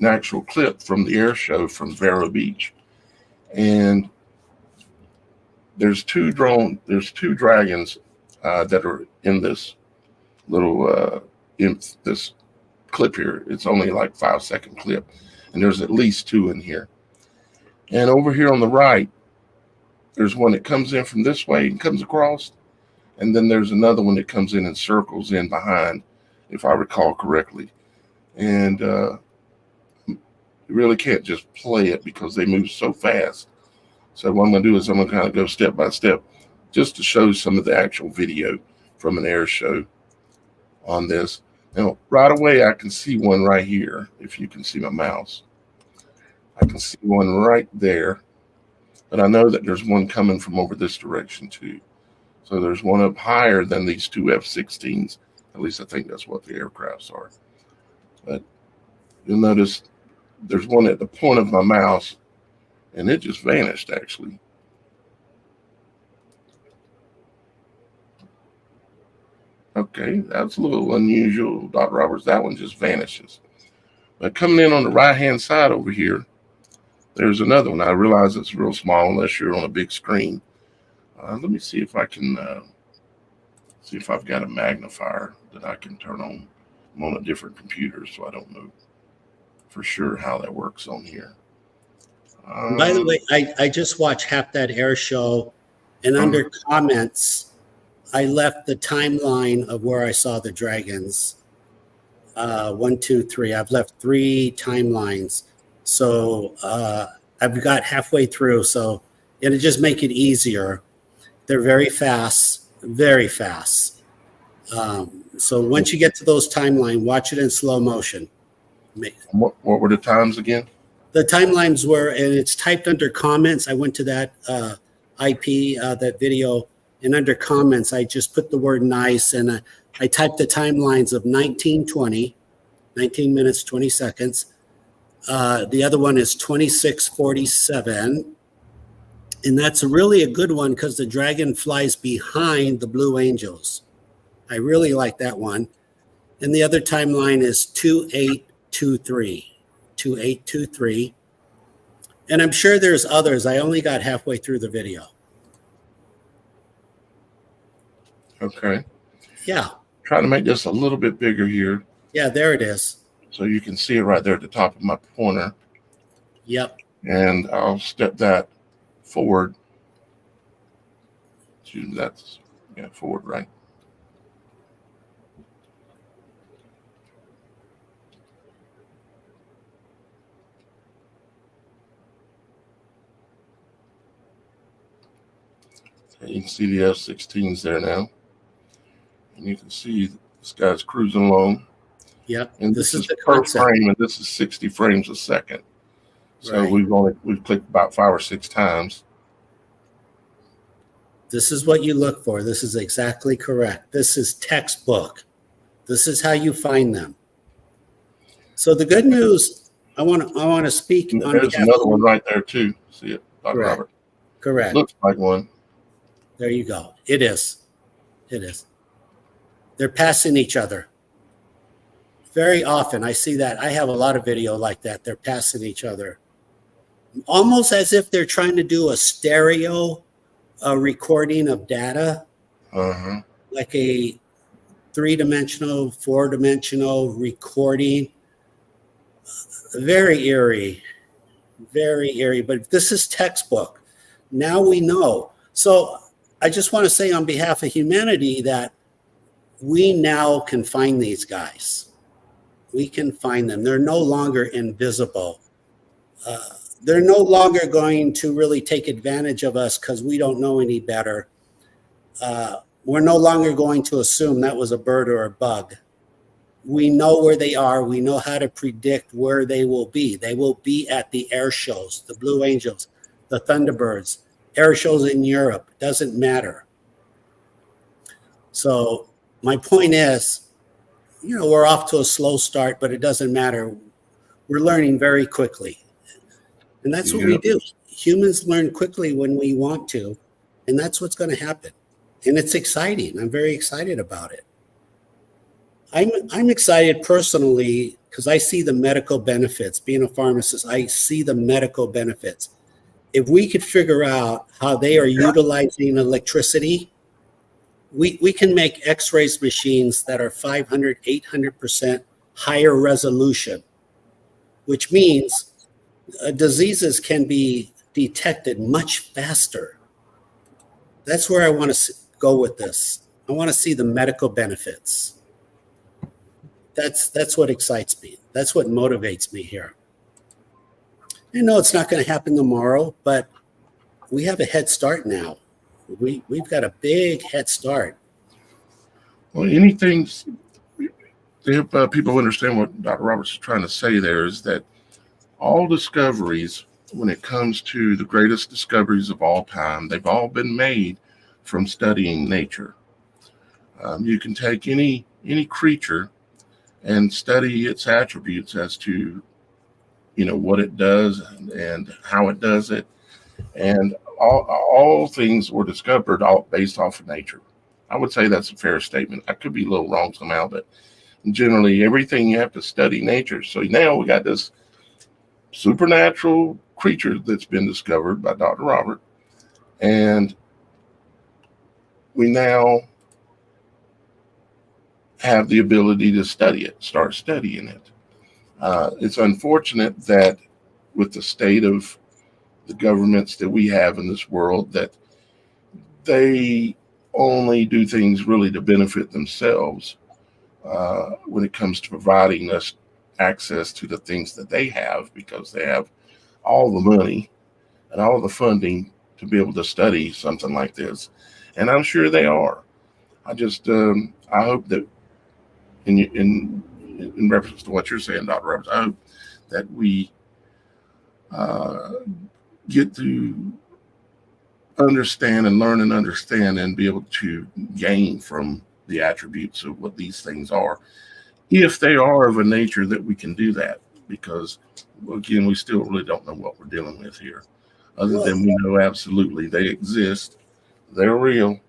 A: actual clip from the air show from Vero Beach. And there's two dragons that are in this little in this clip here. It's only like 5-second clip, and there's at least two in here. And over here on the right, there's one that comes in from this way and comes across, and then there's another one that comes in and circles in behind, if I recall correctly. And you really can't just play it because they move so fast. So what I'm going to do is I'm going to kind of go step by step just to show some of the actual video from an air show on this. Now, right away, I can see one right here. If you can see my mouse, I can see one right there. But I know that there's one coming from over this direction too. So there's one up higher than these two F16s. At least I think that's what the aircrafts are. But you'll notice there's one at the point of my mouse, and it just vanished actually. Okay, that's a little unusual, Dr. Roberts. That one just vanishes. But coming in on the right-hand side over here, there's another one. I realize it's real small unless you're on a big screen. Let me see if I can see if I've got a magnifier that I can turn on. I'm on a different computer, so I don't know for sure how that works on here.
D: By the way, I just watched half that air show, and under comments, I left the timeline of where I saw the dragons. 1, 2, 3. I've left 3 timelines. So I've got halfway through. So it'll just make it easier. They're very fast, very fast. So once you get to those timeline, watch it in slow motion.
A: What were the times again?
D: The timelines were, and it's typed under comments. I went to that IP, that video, and under comments, I just put the word nice, and I typed the timelines of 19:20, 19 minutes, 20 seconds. The other one is 26:47. And that's really a good one because the dragon flies behind the Blue Angels. I really like that one. And the other timeline is 2823. 2823. And I'm sure there's others. I only got halfway through the video.
A: Okay.
D: Yeah.
A: Trying to make this a little bit bigger here.
D: Yeah, there it is.
A: So you can see it right there at the top of my pointer.
D: Yep.
A: And I'll step that forward. That's forward, right? You can see the F-16s there now. And you can see this guy's cruising along.
D: Yep.
A: And this is
D: the
A: per
D: concept.
A: frame, and this is 60 frames a second. So
D: Right.
A: we've clicked about 5 or 6 times.
D: This is what you look for. This is exactly correct. This is textbook. This is how you find them. So the good news, I want to speak on
A: There's
D: behalf
A: another
D: of-
A: one right there too. See it, Dr.
D: Correct.
A: Robert?
D: Correct.
A: Looks like one.
D: There you go. It is. It is. They're passing each other. Very often I see that. I have a lot of video like that. They're passing each other. Almost as if they're trying to do a stereo recording of data, like a 3-dimensional, 4-dimensional recording. Very eerie. Very eerie. But this is textbook. Now we know. So I just want to say on behalf of humanity that we now can find these guys. We can find them. They're no longer invisible. They're no longer going to really take advantage of us because we don't know any better. We're no longer going to assume that was a bird or a bug. We know where they are. We know how to predict where they will be. They will be at the air shows, the Blue Angels, the Thunderbirds, air shows in Europe. Doesn't matter. So my point is, we're off to a slow start, but it doesn't matter. We're learning very quickly. And that's what we do. Humans learn quickly when we want to, and that's what's going to happen. and it's exciting. I'm very excited about it. I'm excited personally because I see the medical benefits. Being a pharmacist, I see the medical benefits. If we could figure out how they are utilizing electricity, we can make x-rays machines that are 500, 800% higher resolution, which means diseases can be detected much faster. That's where I want to go with this. I want to see the medical benefits. That's what excites me. That's what motivates me here. I know it's not going to happen tomorrow, but we have a head start now. We've got a big head start.
A: Well, anything to help people understand what Dr. Roberts is trying to say there is that all discoveries, when it comes to the greatest discoveries of all time, they've all been made from studying nature. You can take any creature and study its attributes as to, what it does and how it does it. And all things were discovered all based off of nature. I would say that's a fair statement. I could be a little wrong somehow, but generally everything you have to study nature. So now we got this supernatural creature that's been discovered by Dr. Robert. And we now have the ability to study it, start studying it. It's unfortunate that with the state of the governments that we have in this world, that they only do things really to benefit themselves when it comes to providing us access to the things that they have, because they have all the money and all the funding to be able to study something like this. And I'm sure they are. I just, I hope that in reference to what you're saying, Dr. Roberts, I hope that we get to understand and learn and understand and be able to gain from the attributes of what these things are, if they are of a nature that we can do that. Because, again, we still really don't know what we're dealing with here, other than we know absolutely they exist, they're real.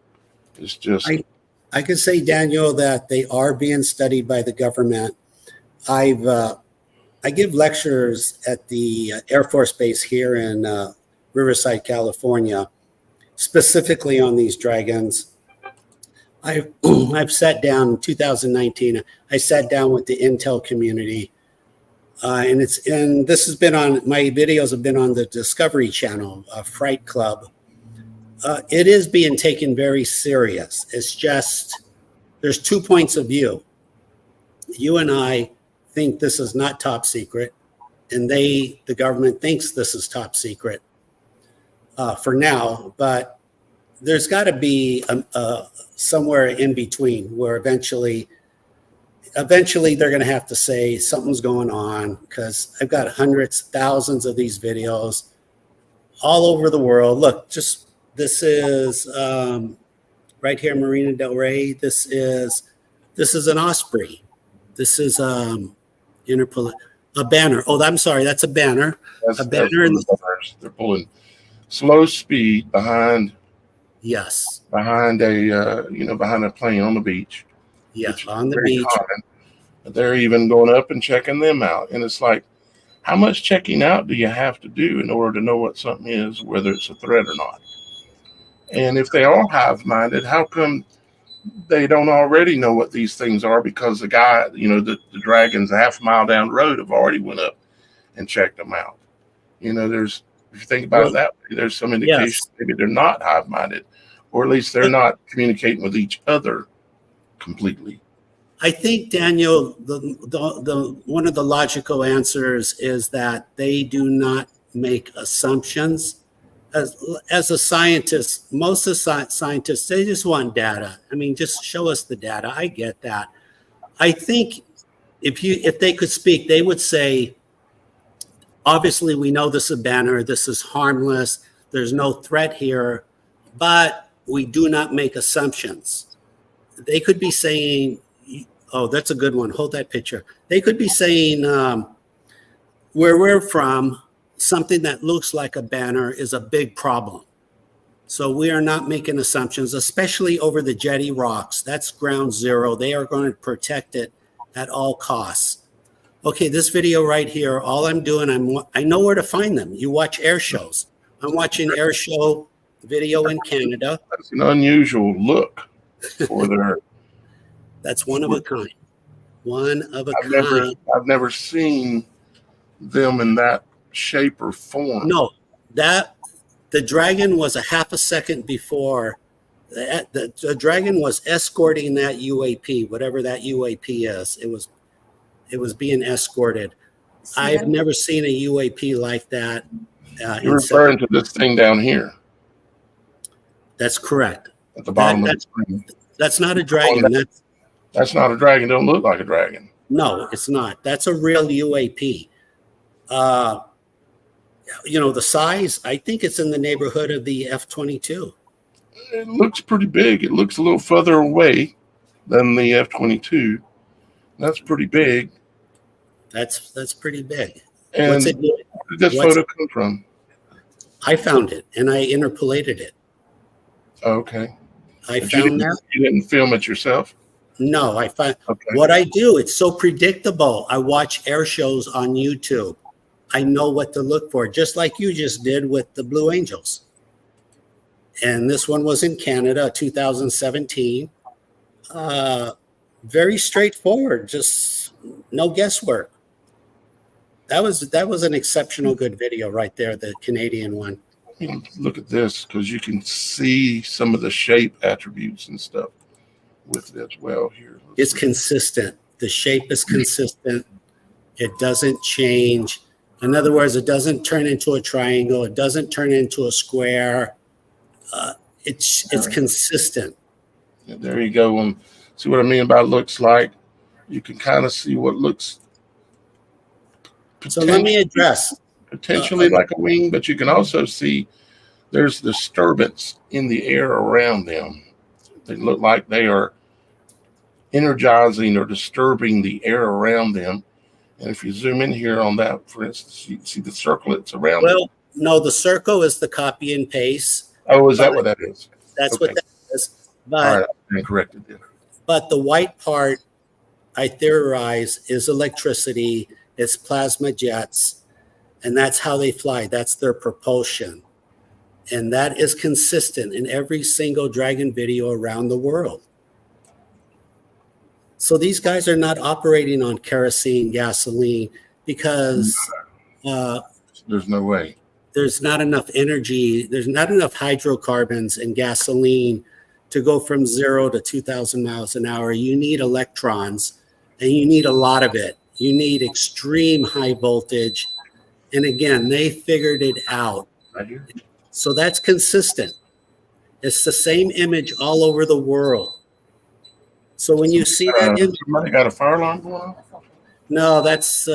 A: It's just
D: I can say, Daniel, that they are being studied by the government. I give lectures at the Air Force Base here in Riverside, California, specifically on these dragons. I've sat down in 2019. I sat down with the intel community, and this has been on my videos have been on the Discovery Channel, Fright Club. It is being taken very serious. It's just there's 2 points of view. You and I think this is not top secret, and the government thinks this is top secret for now. But there's got to be somewhere in between where eventually they're going to have to say something's going on, because I've got hundreds, thousands of these videos all over the world. Look, this is right here, Marina Del Rey. This is an osprey. This is a banner. Oh, I'm sorry, that's a banner. A banner.
A: They're pulling slow speed behind.
D: Yes.
A: Behind a behind a plane on the beach.
D: Yes, on the beach.
A: Common. They're even going up and checking them out, and it's like, how much checking out do you have to do in order to know what something is, whether it's a threat or not? And if they are hive-minded, how come they don't already know what these things are? Because the guy, the dragons a half a mile down the road have already went up and checked them out. If you think about it that way, there's some indication maybe they're not hive-minded, or at least they're not communicating with each other completely.
D: I think, Daniel, the one of the logical answers is that they do not make assumptions. As a scientist, most of the scientists, they just want data. I mean, just show us the data. I get that. I think if they could speak, they would say, obviously, we know this is a banner. This is harmless. There's no threat here, but we do not make assumptions. They could be saying, oh, that's a good one. Hold that picture. They could be saying, where we're from, something that looks like a banner is a big problem. So we are not making assumptions, especially over the jetty rocks. That's ground zero. They are going to protect it at all costs. Okay, this video right here, all I'm doing, I know where to find them. You watch air shows. I'm watching air show video in Canada.
A: That's an unusual look for their.
D: That's one of a kind. One of a kind.
A: I've never seen them in that shape or form.
D: No, the Dragon was a half a second before. The Dragon was escorting that UAP, whatever that UAP is. It was being escorted. I've never seen a UAP like that.
A: You're referring to this thing down here.
D: That's correct.
A: At the bottom of the screen.
D: That's not a Dragon.
A: That's not a Dragon. Don't look like a Dragon.
D: No, it's not. That's a real UAP. The size, I think it's in the neighborhood of the F-22.
A: It looks pretty big. It looks a little further away than the F-22. That's pretty big.
D: That's pretty big.
A: And
D: What's it doing?
A: Where did this photo come from?
D: I found it and I interpolated it.
A: Okay.
D: I found that.
A: You didn't film it yourself?
D: No, I find
A: Okay.
D: what I do. It's so predictable. I watch air shows on YouTube. I know what to look for, just like you just did with the Blue Angels. And this one was in Canada, 2017. Very straightforward, just no guesswork. That was an exceptional good video right there, the Canadian one.
A: Look at this, because you can see some of the shape attributes and stuff with it as well here.
D: It's consistent. The shape is consistent. It doesn't change. In other words, it doesn't turn into a triangle. It doesn't turn into a square. It's consistent.
A: Yeah, there you go. And see what I mean by looks like? You can kind of see what looks
D: So let me address.
A: potentially like a wing, but you can also see there's disturbance in the air around them. They look like they are energizing or disturbing the air around them. And if you zoom in here on that, for instance, you see the circlets around
D: Well, no, the circle is the copy and paste.
A: Oh, is that what that is?
D: That's
A: Okay.
D: what that is.
A: All right, I'm corrected then.
D: But the white part, I theorize, is electricity. It's plasma jets. And that's how they fly. That's their propulsion. And that is consistent in every single Dragon video around the world. So these guys are not operating on kerosene, gasoline, because
A: There's no way.
D: there's not enough energy. There's not enough hydrocarbons and gasoline to go from 0 to 2,000 miles an hour. You need electrons, and you need a lot of it. You need extreme high voltage. And again, they figured it out.
A: Right here.
D: So that's consistent. It's the same image all over the world. So when you see that image,
A: Somebody got a fire alarm going on?
D: no, that's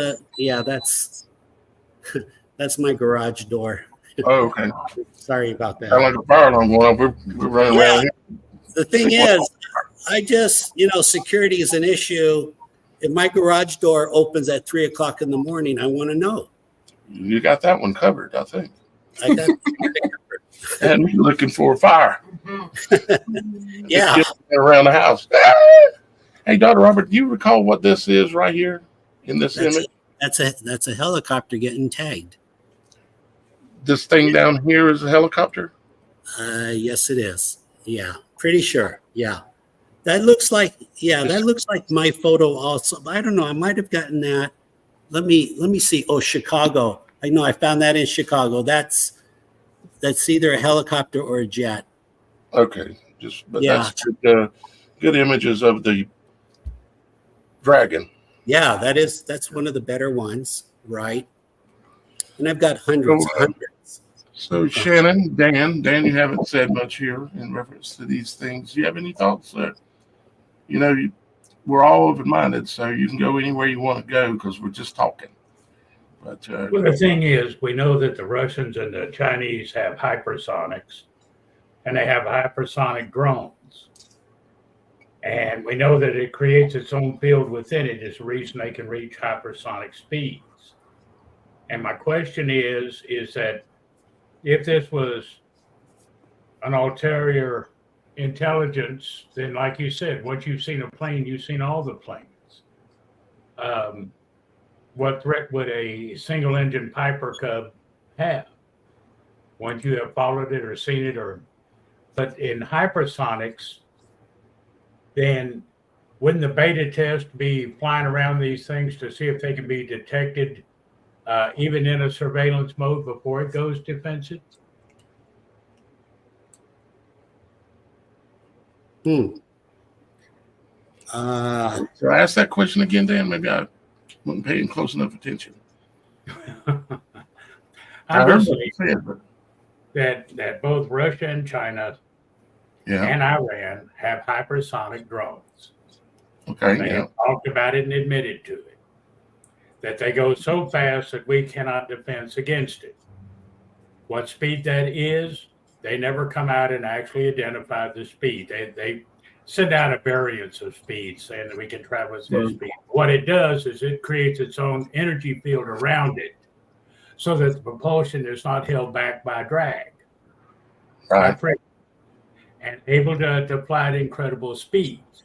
D: that's my garage door.
A: Oh, okay.
D: Sorry about that.
A: Sound like a fire alarm going on. We're running around here.
D: The thing is, I just, security is an issue. If my garage door opens at 3 o'clock in the morning, I want to know.
A: You got that one covered, I think.
D: I got,
A: And me looking for a fire.
D: yeah.
A: Just around the house. Hey, Dr. Robert, do you recall what this is right here in this image?
D: That's a helicopter getting tagged.
A: This thing down here is a helicopter?
D: Yes, it is. Yeah, pretty sure. Yeah. That looks like my photo also. I don't know. I might have gotten that. Let me see. Oh, Chicago. I know I found that in Chicago. That's either a helicopter or a jet.
A: Okay. That's good images of the Dragon.
D: Yeah, that's one of the better ones, right? And I've got hundreds.
A: So Shannon, Dan, you haven't said much here in reference to these things. Do you have any thoughts? We're all open-minded, so you can go anywhere you want to go because we're just talking. But
C: Well, the thing is, we know that the Russians and the Chinese have hypersonics, and they have hypersonic drones. And we know that it creates its own field within it. It's the reason they can reach hypersonic speeds. And my question is that if this was an ulterior intelligence, then like you said, once you've seen a plane, you've seen all the planes. What threat would a single engine Piper Cub have? Once you have followed it or seen it, but in hypersonics, then wouldn't the beta test be flying around these things to see if they can be detected even in a surveillance mode before it goes defensive?
D: So
A: ask that question again, Dan. Maybe I wasn't paying close enough attention.
C: I heard what you said, but that both Russia and China and Iran have hypersonic drones.
A: Okay.
C: They have talked about it and admitted to it. That they go so fast that we cannot defense against it. What speed that is, they never come out and actually identify the speed. They send out a variance of speed saying that we can travel at this speed. What it does is it creates its own energy field around it so that the propulsion is not held back by drag.
A: Right.
C: And able to fly at incredible speeds.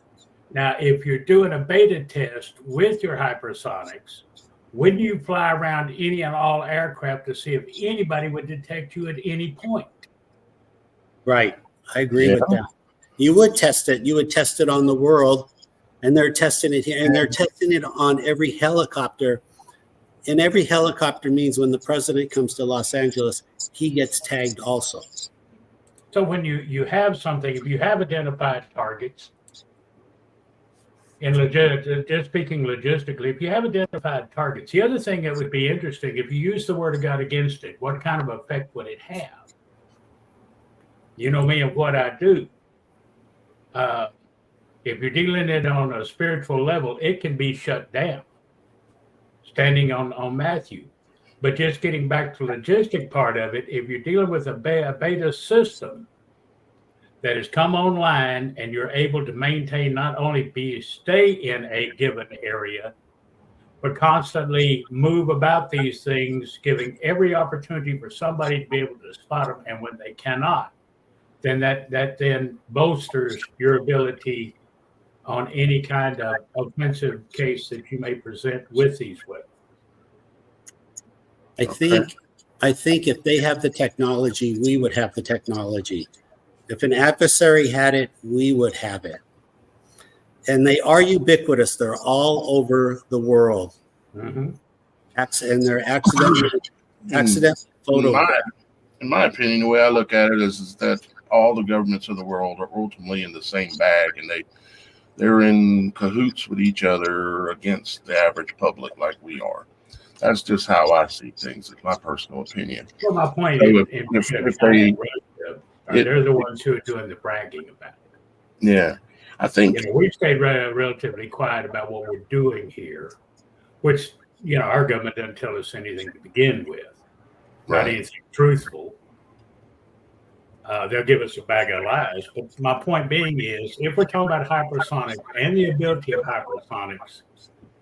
C: Now, if you're doing a beta test with your hypersonics, wouldn't you fly around any and all aircraft to see if anybody would detect you at any point?
D: Right. I agree with that. You would test it. You would test it on the world, and they're testing it here, and they're testing it on every helicopter. And every helicopter means when the president comes to Los Angeles, he gets tagged also.
C: So when you have something, if you have identified targets, and just speaking logistically, if you have identified targets, the other thing that would be interesting, if you use the word of God against it, what kind of effect would it have? You know me and what I do. If you're dealing it on a spiritual level, it can be shut down, standing on Matthew. But just getting back to the logistic part of it, if you're dealing with a beta system that has come online and you're able to maintain, not only stay in a given area, but constantly move about these things, giving every opportunity for somebody to be able to spot them. And when they cannot, then that then bolsters your ability on any kind of offensive case that you may present with these weapons.
D: I think if they have the technology, we would have the technology. If an adversary had it, we would have it. And they are ubiquitous. They're all over the world.
C: Mm-hmm.
D: And they're accidental photographs.
A: In my opinion, the way I look at it is that all the governments of the world are ultimately in the same bag, and they're in cahoots with each other against the average public like we are. That's just how I see things. It's my personal opinion.
C: Well, my point
A: So
C: is, they're the ones who are doing the bragging about it.
A: Yeah, I think
C: we've stayed relatively quiet about what we're doing here, which our government doesn't tell us anything to begin with, not anything truthful. They'll give us a bag of lies. But my point being is, if we're talking about hypersonics and the ability of hypersonics,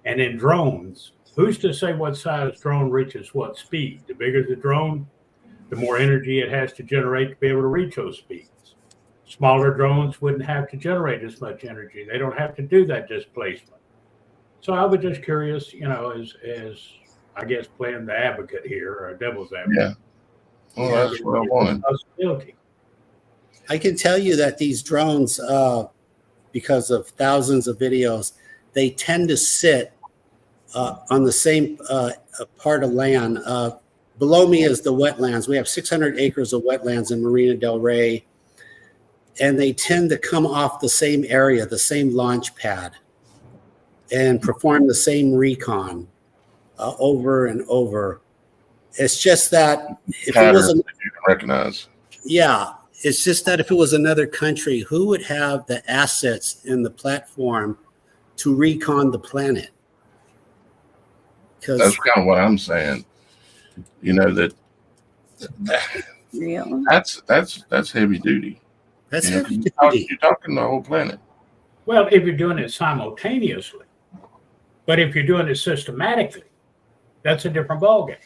C: and in drones, who's to say what size drone reaches what speed? The bigger the drone, the more energy it has to generate to be able to reach those speeds. Smaller drones wouldn't have to generate as much energy. They don't have to do that displacement. So I was just curious, as I guess playing the advocate here, or devil's advocate.
A: Yeah. Well, that's what I wanted.
D: I can tell you that these drones, because of thousands of videos, they tend to sit on the same part of land. Below me is the wetlands. We have 600 acres of wetlands in Marina del Rey, and they tend to come off the same area, the same launch pad, and perform the same recon over and over. It's just that if it was
A: you can recognize.
D: Yeah, it's just that if it was another country, who would have the assets in the platform to recon the planet?
A: That's kind of what I'm saying. That
B: Real?
A: That's heavy duty.
D: That's heavy duty.
A: You're talking the whole planet.
C: Well, if you're doing it simultaneously, but if you're doing it systematically, that's a different ballgame.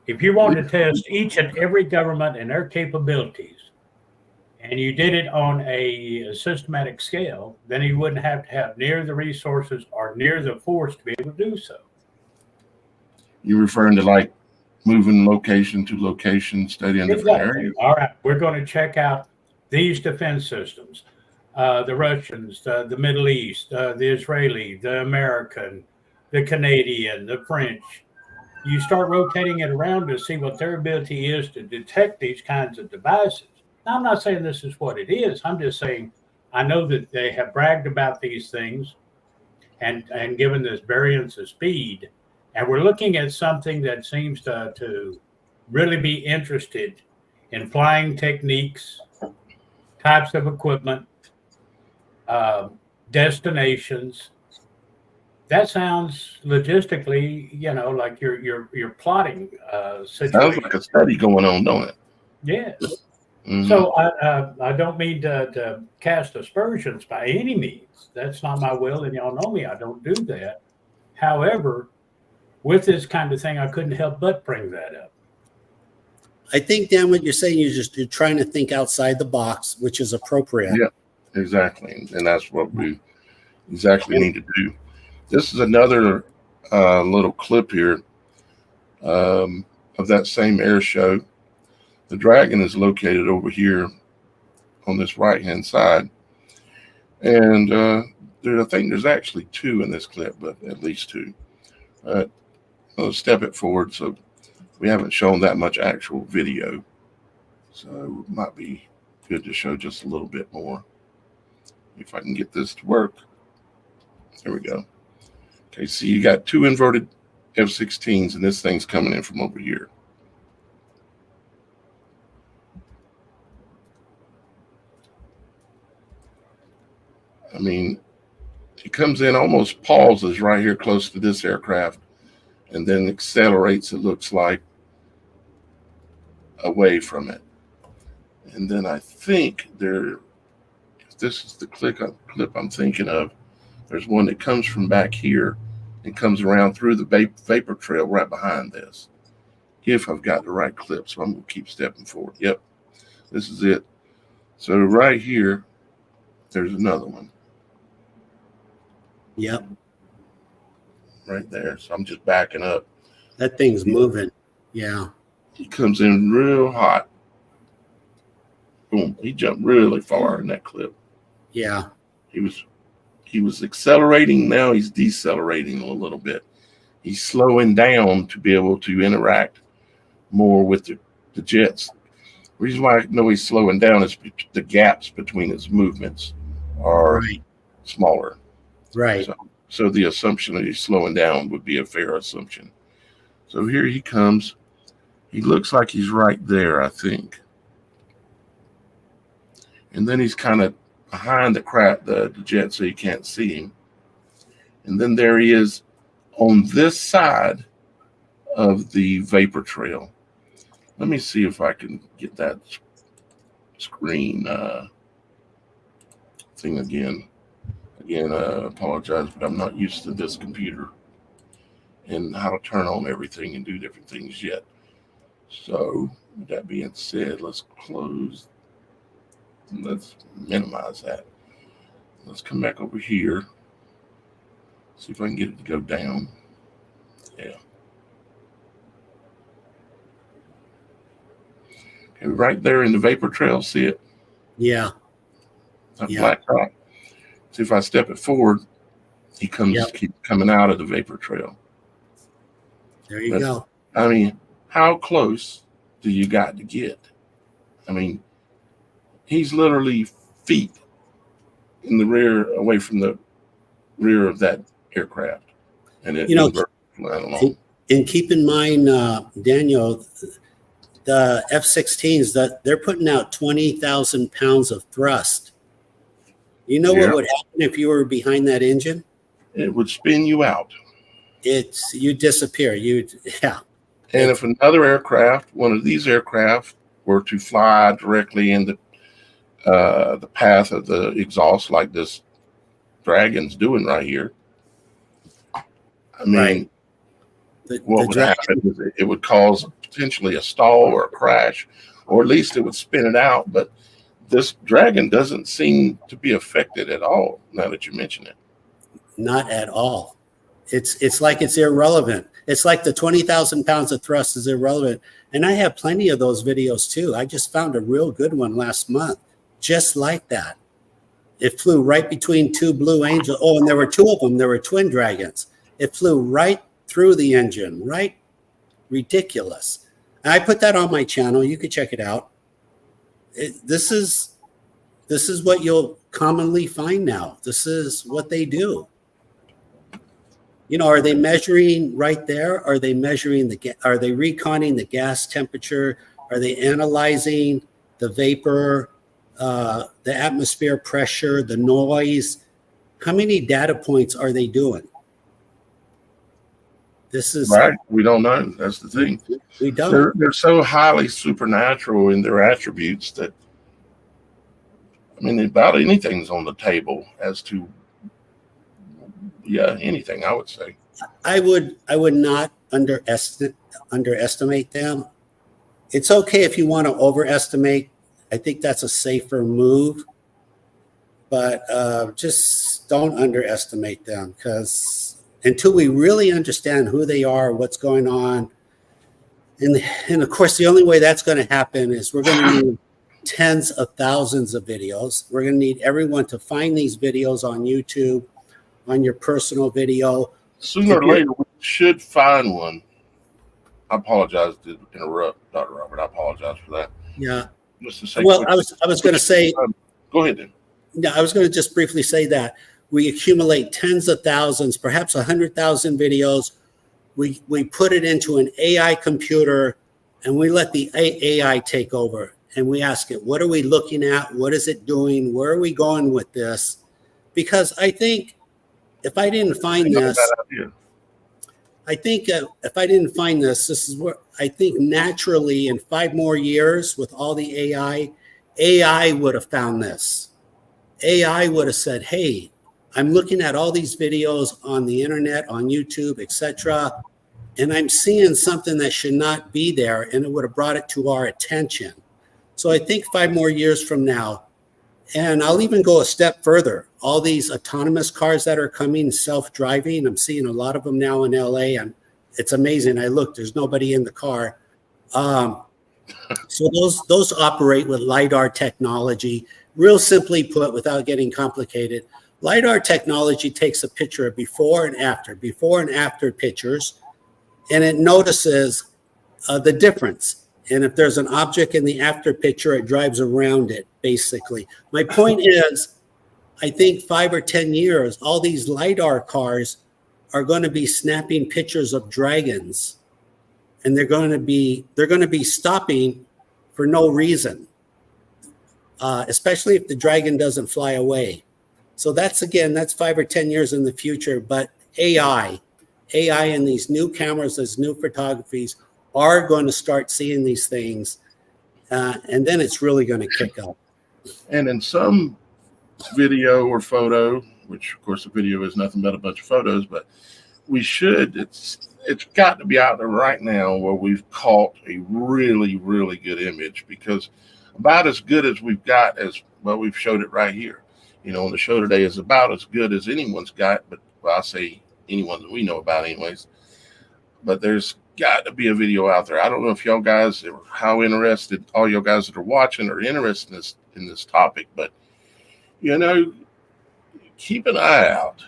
C: If you want to test each and every government and their capabilities and you did it on a systematic scale, then you wouldn't have to have near the resources or near the force to be able to do so.
A: You're referring to like moving location to location, studying different areas?
C: All right, we're going to check out these defense systems, the Russians, the Middle East, the Israeli, the American, the Canadian, the French. You start rotating it around to see what their ability is to detect these kinds of devices. Now, I'm not saying this is what it is. I'm just saying I know that they have bragged about these things and given this variance of speed. And we're looking at something that seems to really be interested in flying techniques, types of equipment, destinations. That sounds logistically, like you're plotting situation.
A: Sounds like a study going on, don't it?
C: Yes.
A: Mm-hmm.
C: So I don't mean to cast aspersions by any means. That's not my will, and y'all know me. I don't do that. However, with this kind of thing, I couldn't help but bring that up.
D: I think, Dan, what you're saying, you're trying to think outside the box, which is appropriate.
A: Yeah, exactly. And that's what we exactly need to do. This is another little clip here of that same air show. The Dragon is located over here on this right-hand side. And I think there's actually two in this clip, but at least two. I'll step it forward, so we haven't shown that much actual video, so it might be good to show just a little bit more. If I can get this to work. There we go. Okay, so you got two inverted F16s, and this thing's coming in from over here. I mean, it comes in, almost pauses right here close to this aircraft, and then accelerates, it looks like, away from it. And then I think if this is the clip I'm thinking of, there's one that comes from back here and comes around through the vapor trail right behind this. If I've got the right clip, so I'm going to keep stepping forward. Yep, this is it. So right here, there's another one.
D: Yep.
A: Right there. So I'm just backing up.
D: That thing's moving. Yeah.
A: He comes in real hot. Boom. He jumped really far in that clip.
D: Yeah.
A: He was accelerating. Now he's decelerating a little bit. He's slowing down to be able to interact more with the jets. The reason why I know he's slowing down is the gaps between his movements are smaller.
D: Right.
A: So the assumption that he's slowing down would be a fair assumption. So here he comes. He looks like he's right there, I think. And then he's kind of behind the jet, so you can't see him. And then there he is on this side of the vapor trail. Let me see if I can get that screen thing again. Again, I apologize, but I'm not used to this computer and how to turn on everything and do different things yet. So, with that being said, let's close. Let's minimize that. Let's come back over here. See if I can get it to go down. Yeah. Okay, right there in the vapor trail, see it?
D: Yeah.
A: That black dot. See if I step it forward, he keeps coming out of the vapor trail.
D: There you go.
A: I mean, how close do you got to get? I mean, he's literally feet in the rear, away from the rear of that aircraft. And it,
D: and keep in mind, Daniel, the F-16s, that they're putting out 20,000 pounds of thrust. You know what would happen if you were behind that engine?
A: It would spin you out.
D: You disappear.
A: And if another aircraft, one of these aircraft, were to fly directly in the path of the exhaust, like this Dragon's doing right here, I mean, what would happen is it would cause potentially a stall or a crash, or at least it would spin it out. But this Dragon doesn't seem to be affected at all now that you mention it.
D: Not at all. It's like it's irrelevant. It's like the 20,000 pounds of thrust is irrelevant. And I have plenty of those videos too. I just found a real good one last month, just like that. It flew right between two Blue Angels. Oh, and there were two of them. There were twin Dragons. It flew right through the engine, right? Ridiculous. And I put that on my channel. You could check it out. This is what you'll commonly find now. This is what they do. You know, are they measuring right there? Are they measuring are they reconning the gas temperature? Are they analyzing the vapor, the atmosphere pressure, the noise? How many data points are they doing? This is
A: right. We don't know. That's the thing.
D: We don't.
A: They're so highly supernatural in their attributes that, I mean, about anything's on the table as to, yeah, anything, I would say.
D: I would not underestimate them. It's okay if you want to overestimate. I think that's a safer move, but just don't underestimate them, because until we really understand who they are, what's going on, and of course, the only way that's going to happen is we're going to need tens of thousands of videos. We're going to need everyone to find these videos on YouTube, on your personal video.
A: Sooner or later, we should find one. I apologize to interrupt, Dr. Robert. I apologize for that.
D: Yeah.
A: Just to say,
D: well, I was going to say.
A: Go ahead then.
D: Yeah, I was going to just briefly say that we accumulate tens of thousands, perhaps 100,000 videos. We put it into an AI computer, and we let the AI take over. And we ask it, what are we looking at? What is it doing? Where are we going with this? Because I think if I didn't find this, I think if I didn't find this is where I think naturally in 5 more years with all the AI would have found this. AI would have said, hey, I'm looking at all these videos on the internet, on YouTube, etc., and I'm seeing something that should not be there, and it would have brought it to our attention. So I think 5 more years from now, and I'll even go a step further, all these autonomous cars that are coming, self-driving, I'm seeing a lot of them now in LA, and it's amazing. I look, there's nobody in the car. So those operate with LiDAR technology. Real simply put, without getting complicated, LiDAR technology takes a picture of before and after pictures, and it notices the difference. And if there's an object in the after picture, it drives around it, basically. My point is, I think 5 or 10 years, all these LiDAR cars are going to be snapping pictures of dragons, and they're going to be stopping for no reason, especially if the dragon doesn't fly away. So that's 5 or 10 years in the future. But AI and these new cameras, these new photographies are going to start seeing these things, and then it's really going to kick up.
A: And in some video or photo, which of course the video is nothing but a bunch of photos, but it's got to be out there right now where we've caught a really, really good image, because about as good as we've got we've showed it right here. You know, on the show today is about as good as anyone's got, but well, I'll say anyone that we know about anyways. But there's got to be a video out there. I don't know if y'all guys, how interested, all y'all guys that are watching are interested in this topic, but, you know, keep an eye out,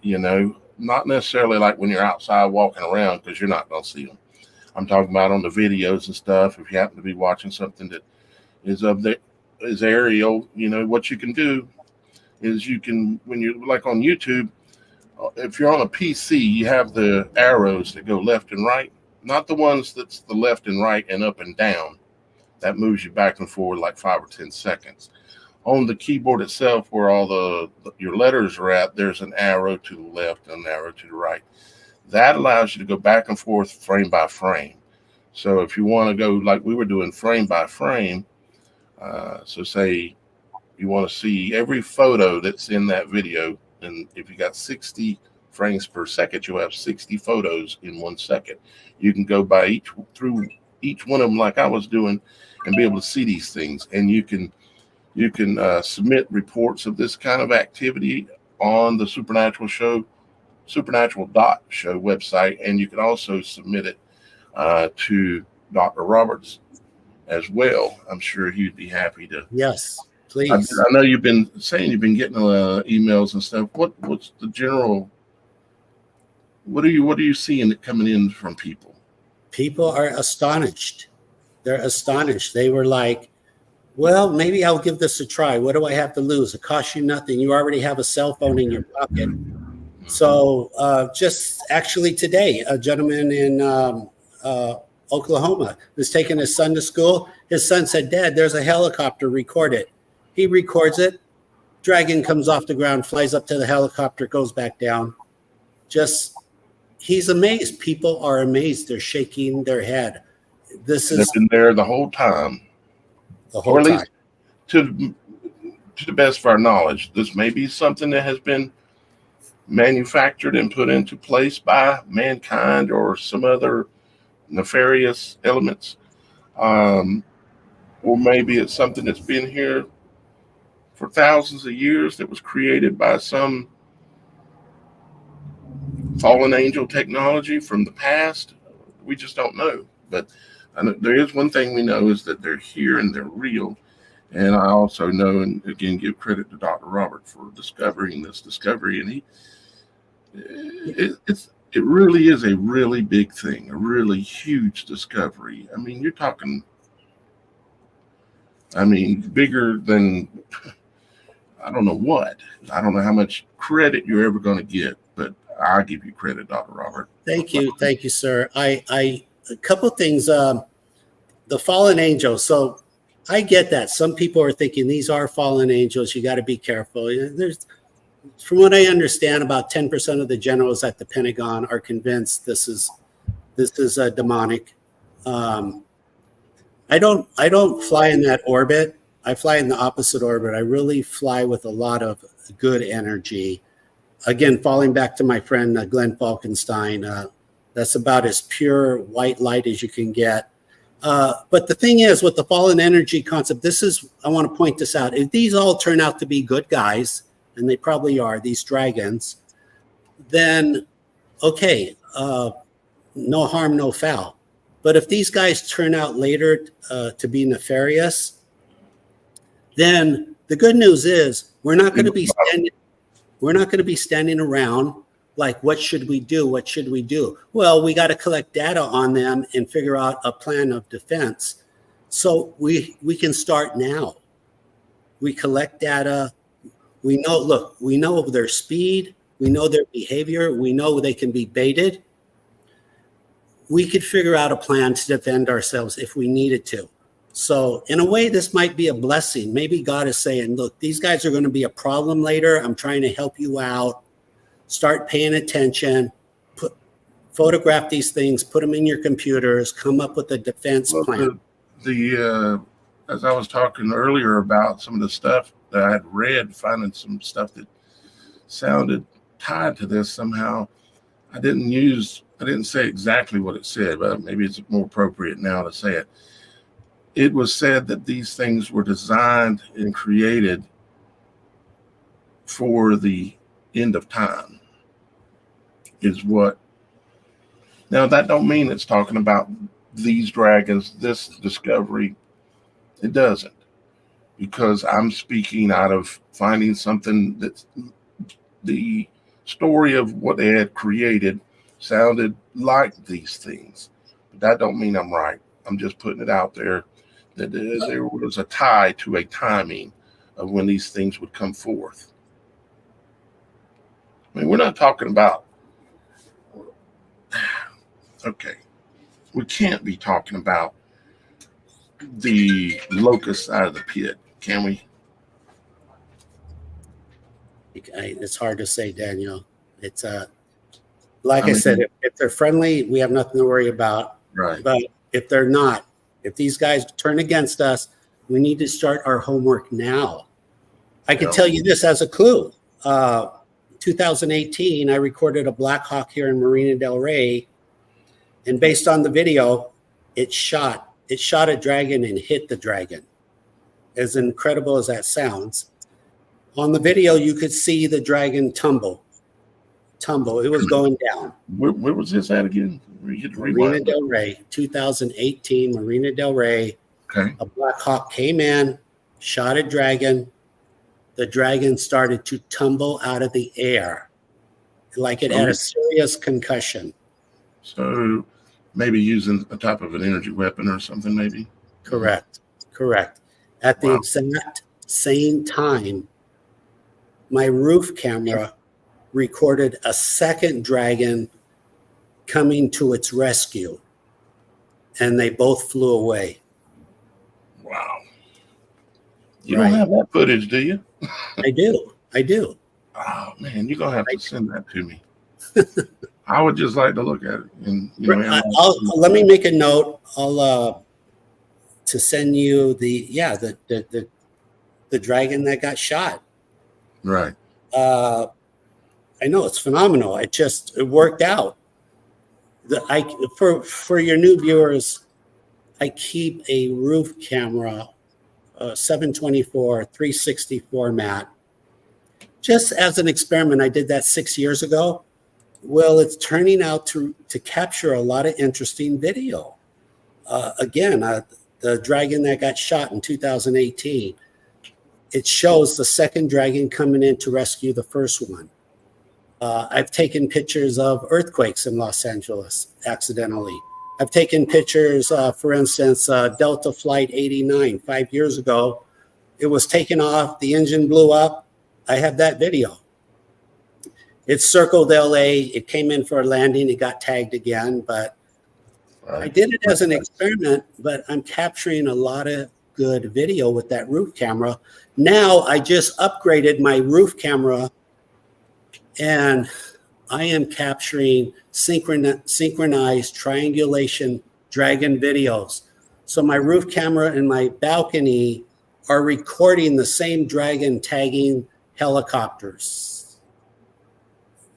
A: you know, not necessarily like when you're outside walking around, because you're not going to see them. I'm talking about on the videos and stuff. If you happen to be watching something that is is aerial, you know, what you can do is you can, when you're like on YouTube, if you're on a PC, you have the arrows that go left and right, not the ones that's the left and right and up and down. That moves you back and forward like 5 or 10 seconds. On the keyboard itself, where all your letters are at, there's an arrow to the left and an arrow to the right. That allows you to go back and forth frame by frame. So if you want to go like we were doing frame by frame, so say you want to see every photo that's in that video, and if you got 60 frames per second, you'll have 60 photos in 1 second. You can go by through each one of them like I was doing and be able to see these things. And you can You can submit reports of this kind of activity on the Supernatural.Show website, and you can also submit it to Dr. Roberts as well. I'm sure he'd be happy to.
D: Yes,
A: I
D: please.
A: know you've been saying you've been getting emails and stuff. What's the general? What are you seeing that coming in from people?
D: People are astonished. They're astonished. They were like, well, maybe I'll give this a try. What do I have to lose? It costs you nothing. You already have a cell phone in your pocket. So just actually today, a gentleman in Oklahoma was taking his son to school. His son said, Dad, there's a helicopter, record it. He records it. Dragon comes off the ground, flies up to the helicopter, goes back down. He's amazed. People are amazed. They're shaking their head.
A: They've been there the whole time.
D: The whole
A: or at
D: time.
A: least to the best of our knowledge. This may be something that has been manufactured and put into place by mankind or some other nefarious elements. Or maybe it's something that's been here for thousands of years that was created by some fallen angel technology from the past. We just don't know. But there is one thing we know is that they're here and they're real. And I also know, and again, give credit to Dr. Robert for discovering this discovery. And it really is a really big thing, a really huge discovery. I mean, you're talking, bigger than, I don't know what. I don't know how much credit you're ever going to get, but I'll give you credit, Dr. Robert.
D: Thank you, sir. A couple of things. The fallen angels. So I get that. Some people are thinking these are fallen angels. You got to be careful. From what I understand, about 10% of the generals at the Pentagon are convinced this is demonic. I don't fly in that orbit. I fly in the opposite orbit. I really fly with a lot of good energy. Again, falling back to my friend Glenn Falkenstein, that's about as pure white light as you can get. But the thing is, with the fallen energy concept, I want to point this out. If these all turn out to be good guys, and they probably are, these dragons, then okay, no harm, no foul. But if these guys turn out later to be nefarious, then the good news is we're not going to be standing around like, what should we do? What should we do? Well, we got to collect data on them and figure out a plan of defense. So we can start now. We collect data. We know their speed. We know their behavior. We know they can be baited. We could figure out a plan to defend ourselves if we needed to. So in a way, this might be a blessing. Maybe God is saying, look, these guys are going to be a problem later. I'm trying to help you out. Start paying attention, photograph these things, put them in your computers, come up with a defense plan.
A: As I was talking earlier about some of the stuff that I had read, finding some stuff that sounded tied to this somehow. I didn't say exactly what it said, but maybe it's more appropriate now to say it. It was said that these things were designed and created for the end of time, is what. Now that don't mean it's talking about these dragons, this discovery. It doesn't, because I'm speaking out of finding something that's the story of what they had created sounded like these things. But that don't mean I'm right. I'm just putting it out there that there was a tie to a timing of when these things would come forth. I mean, we're not talking about, okay, we can't be talking about the locust side of the pit, can we?
D: It's hard to say, Daniel. It's I said, if they're friendly, we have nothing to worry about.
A: Right.
D: But if they're not, if these guys turn against us, we need to start our homework now. I can tell you this as a clue. 2018, I recorded a Black Hawk here in Marina del Rey, and based on the video, it shot a dragon and hit the dragon. as incredible as that sounds. On the video, you could see the dragon tumble. It was going down.
A: Where was this at again?
D: Marina Del Rey, 2018, Marina Del Rey.
A: Okay.
D: A Black Hawk came in, shot a dragon. The dragon started to tumble out of the air like it had a serious concussion.
A: So maybe using a type of an energy weapon or something, maybe?
D: Correct. At the exact same time, my roof camera recorded a second dragon coming to its rescue, and they both flew away.
A: Wow. You don't have that footage, do you?
D: I do.
A: Oh, man, you're going to have to send that to me. I would just like to look at it. And
D: let me make a note. I'll to send you the dragon that got shot.
A: Right.
D: I know it's phenomenal. It worked out. For your new viewers, I keep a roof camera, 724, 360 format, just as an experiment. I did that 6 years ago. Well, it's turning out to capture a lot of interesting video. The dragon that got shot in 2018, it shows the second dragon coming in to rescue the first one. I've taken pictures of earthquakes in Los Angeles accidentally. I've taken pictures, for instance, Delta Flight 89, 5 years ago. It was taken off, the engine blew up. I have that video. It circled LA, it came in for a landing, it got tagged again, but I did it as an experiment, but I'm capturing a lot of good video with that roof camera. Now I just upgraded my roof camera, and I am capturing synchronized triangulation dragon videos. So my roof camera and my balcony are recording the same dragon tagging helicopters.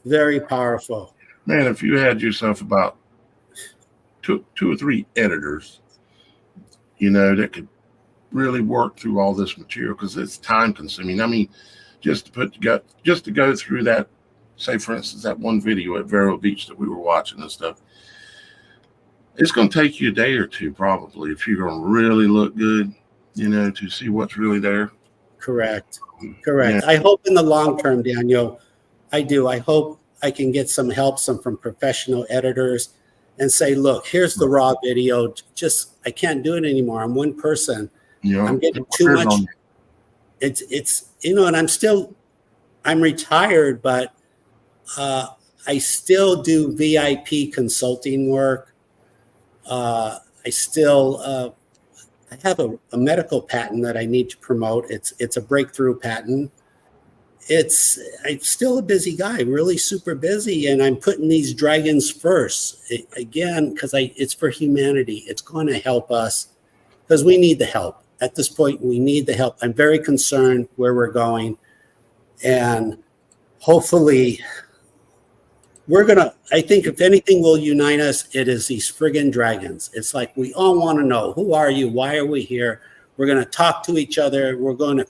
D: Very powerful.
A: Man, if you had yourself about two or three editors, that could really work through all this material, because it's time consuming. I mean, just to go through that, say for instance, that one video at Vero Beach that we were watching and stuff, it's going to take you a day or two probably if you're going to really look good, to see what's really there.
D: Correct.
A: Yeah.
D: I hope in the long term, Daniel, I do. I hope I can get some help from professional editors and say, look, here's the raw video. I can't do it anymore. I'm one person. I'm getting too much. It's and I'm retired, but I still do VIP consulting work. I have a medical patent that I need to promote. It's a breakthrough patent. I'm still a busy guy, really super busy, and I'm putting these dragons first again because it's for humanity. It's going to help us because we need the help. At this point, we need the help. I'm very concerned where we're going, and hopefully I think if anything will unite us, it is these friggin' dragons. It's like we all want to know, who are you? Why are we here? We're going to talk to each other. We're going to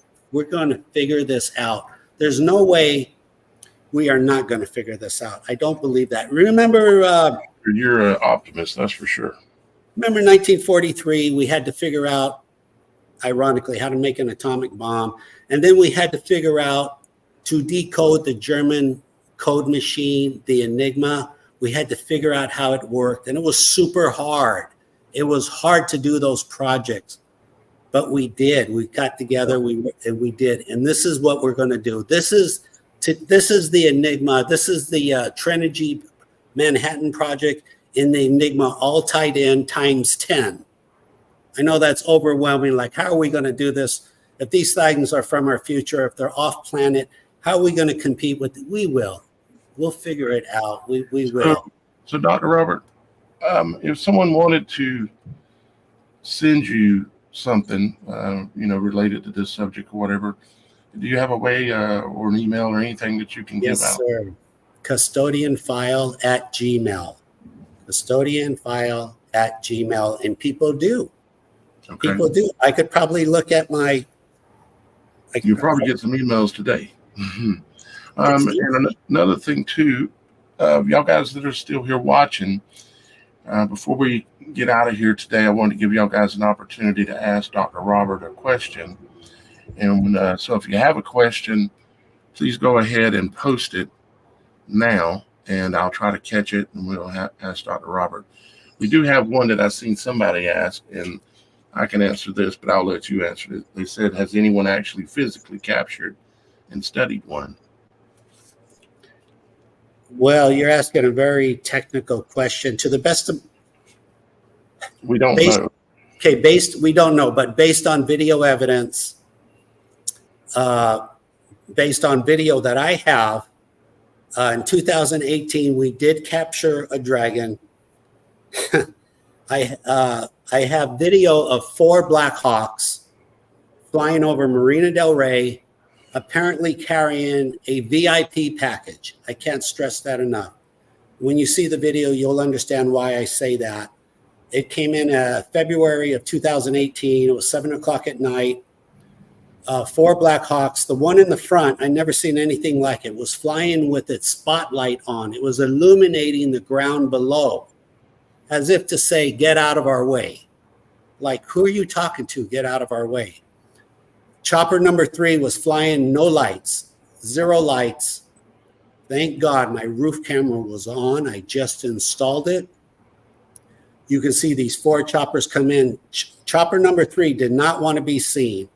D: figure this out. There's no way we are not going to figure this out. I don't believe that. Remember,
A: you're an optimist, that's for sure.
D: Remember 1943, we had to figure out, ironically, how to make an atomic bomb. And then we had to figure out to decode the German code machine, the Enigma. We had to figure out how it worked. And it was super hard. It was hard to do those projects. But we did. We got together. We did. And this is what we're going to do. This is the Enigma. This is the Trinity Manhattan Project in the Enigma, all tied in times 10. I know that's overwhelming. Like, how are we going to do this? If these things are from our future, if they're off planet, how are we going to compete with it? We will. We'll figure it out. We will.
A: So, Dr. Robert, if someone wanted to send you something, related to this subject or whatever, do you have a way or an email or anything that you can give out?
D: Yes, sir. Custodianfile@gmail. Custodianfile@gmail. And people do.
A: Okay.
D: People do. I could probably look at my
A: You'll probably get some emails today. And another thing too, y'all guys that are still here watching, before we get out of here today, I want to give y'all guys an opportunity to ask Dr. Robert a question. And so if you have a question, please go ahead and post it now, and I'll try to catch it, and we'll ask Dr. Robert. We do have one that I've seen somebody ask, and I can answer this, but I'll let you answer it. They said, has anyone actually physically captured and studied one?
D: Well, you're asking a very technical question. To the best of
A: We don't know.
D: Okay, we don't know, but based on video evidence, based on video that I have, in 2018, we did capture a dragon. I have video of 4 Black Hawks flying over Marina del Rey, apparently carrying a VIP package. I can't stress that enough. When you see the video, you'll understand why I say that. It came in February of 2018. It was 7 o'clock at night. 4 Black Hawks. The one in the front, I never seen anything like it, was flying with its spotlight on. It was illuminating the ground below, as if to say, get out of our way. Like, who are you talking to? Get out of our way. Chopper number 3 was flying, no lights, 0 lights. Thank God my roof camera was on. I just installed it. You can see these 4 choppers come in. Chopper number 3 did not want to be seen,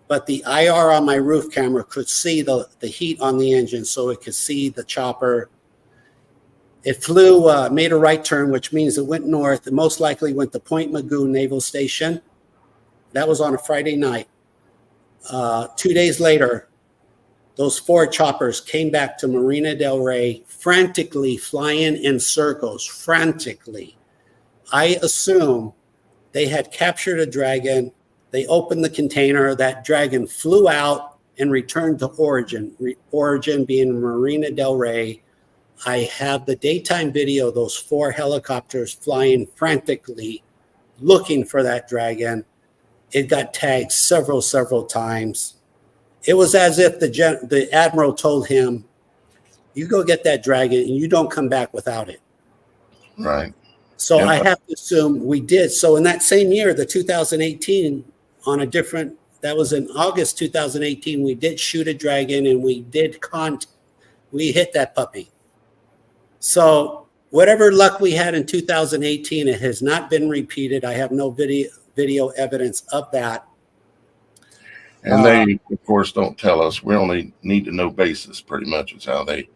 D: but the IR on my roof camera could see the heat on the engine, so it could see the chopper. It flew, made a right turn, which means it went north. It most likely went to Point Magoo Naval Station. That was on a Friday night. 2 days later, those 4 choppers came back to Marina del Rey, frantically flying in circles, frantically. I assume they had captured a dragon. They opened the container. That dragon flew out and returned to origin, origin being Marina del Rey. I have the daytime video, those 4 helicopters flying frantically, looking for that dragon. It got tagged several times. It was as if the admiral told him, you go get that dragon and you don't come back without it.
A: Right.
D: So
A: Yeah.
D: I have to assume we did. So in that same year, the 2018, that was in August 2018, we did shoot a dragon and we hit that puppy. So whatever luck we had in 2018, it has not been repeated. I have no video evidence of that.
A: And they, of course, don't tell us. We only need to know basis, pretty much, is how they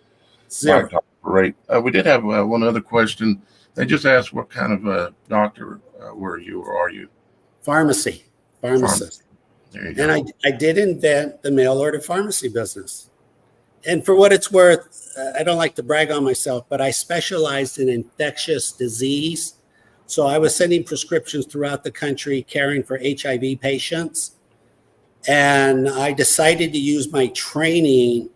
A: like to operate. We did have one other question. They just asked, what kind of a doctor were you, or are you?
D: Pharmacist.
A: There you go.
D: And I did invent the mail order pharmacy business. And for what it's worth, I don't like to brag on myself, but I specialized in infectious disease. So I was sending prescriptions throughout the country, caring for HIV patients. And I decided to use my training,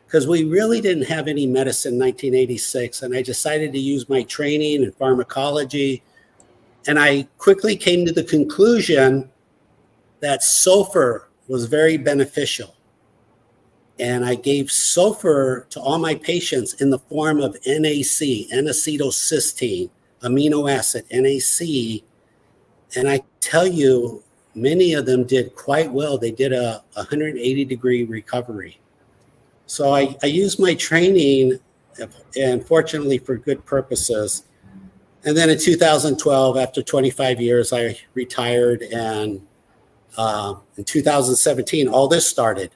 D: because we really didn't have any medicine in 1986. And I decided to use my training in pharmacology. And I quickly came to the conclusion that sulfur was very beneficial. And I gave sulfur to all my patients in the form of NAC, N-acetylcysteine, amino acid, NAC. And I tell you, many of them did quite well. They did a 180-degree recovery. So I used my training, and fortunately for good purposes. And then in 2012, after 25 years, I retired. And in 2017, all this started.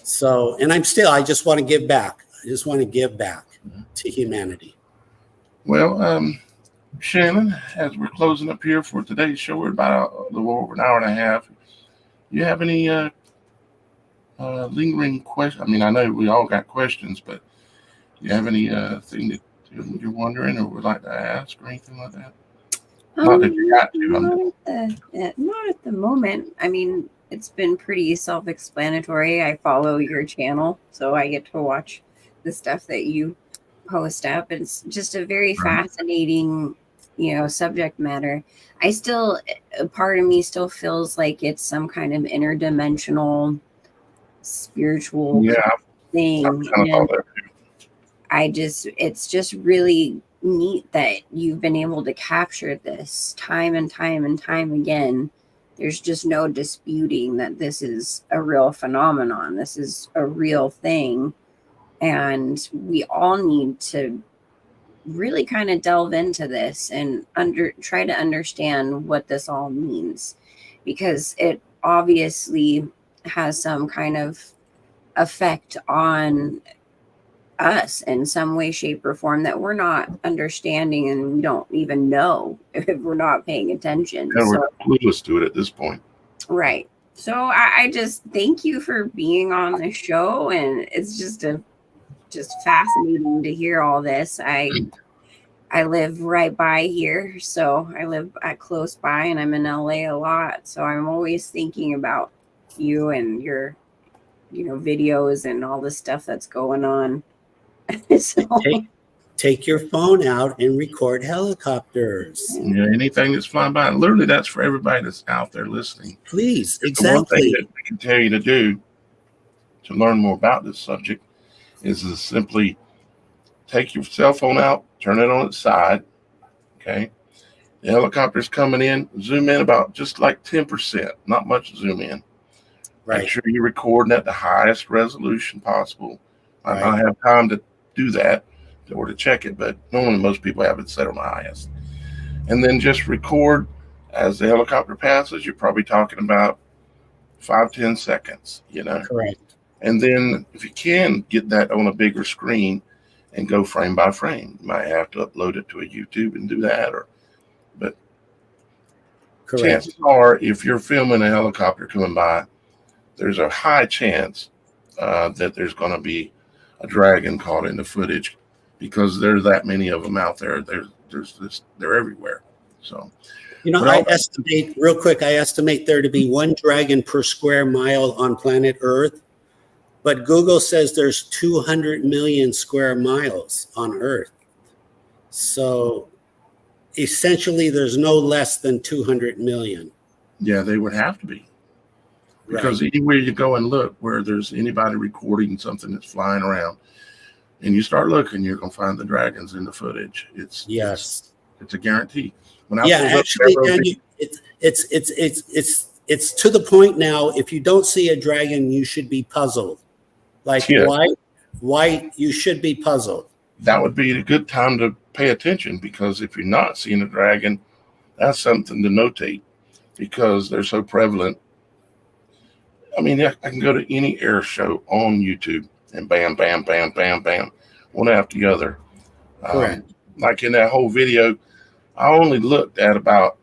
D: So, and I just want to give back. I just want to give back to humanity.
A: Well, Shannon, as we're closing up here for today's show, we're about a little over an hour and a half. You have any lingering questions? I mean, I know we all got questions, but do you have any thing that you're wondering or would like to ask or anything like that? Not that you got to.
B: Not at the moment. I mean, it's been pretty self-explanatory. I follow your channel, so I get to watch the stuff that you post up. It's just a very fascinating subject matter, I still, a part of me still feels like it's some kind of interdimensional spiritual
A: Yeah, I
B: thing.
A: kind of
B: And
A: thought that.
B: it's just really neat that you've been able to capture this time and time and time again. There's just no disputing that this is a real phenomenon. This is a real thing. And we all need to really kind of delve into this and try to understand what this all means, because it obviously has some kind of effect on us in some way, shape, or form that we're not understanding, and we don't even know if we're not paying attention.
A: Yeah,
B: So,
A: we're clueless to it at this point.
B: right. So I just thank you for being on the show, and it's just fascinating to hear all this. I live right by here, so I live close by, and I'm in LA a lot. So I'm always thinking about you and your, videos and all the stuff that's going on. So,
D: Take your phone out and record helicopters.
A: Yeah, anything that's flying by. Literally, that's for everybody that's out there listening.
D: Please,
A: The one thing
D: exactly.
A: that we can tell you to do to learn more about this subject is to simply take your cell phone out, turn it on its side. Okay. The helicopter's coming in, zoom in about just like 10%, not much zoom in. Make
D: Right.
A: sure you're recording at the highest resolution possible. I
D: Right.
A: don't have time to do that or to check it, but normally most people have it set on the highest. And then just record as the helicopter passes. You're probably talking about 5-10 seconds,
D: Correct.
A: And then if you can get that on a bigger screen and go frame by frame, you might have to upload it to a YouTube and do that. But
D: Correct.
A: chances are, if you're filming a helicopter coming by, there's a high chance that there's going to be a dragon caught in the footage, because there's that many of them out there. They're everywhere. So,
D: I estimate real quick. I estimate there to be one dragon per square mile on planet Earth, but Google says there's 200 million square miles on Earth. So essentially, there's no less than 200 million.
A: yeah, they would have to be, because anywhere you go and look where there's anybody recording something that's flying around, and you start looking, you're going to find the dragons in the footage. It's a guarantee. When I
D: actually, Daniel, it's to the point now. If you don't see a dragon, you should be puzzled. Like, why you should be puzzled.
A: That would be a good time to pay attention, because if you're not seeing a dragon, that's something to notate, because they're so prevalent. I mean, I can go to any air show on YouTube and bam, bam, bam, bam, bam, one after the other.
D: Correct.
A: Like in that whole video, I only looked at about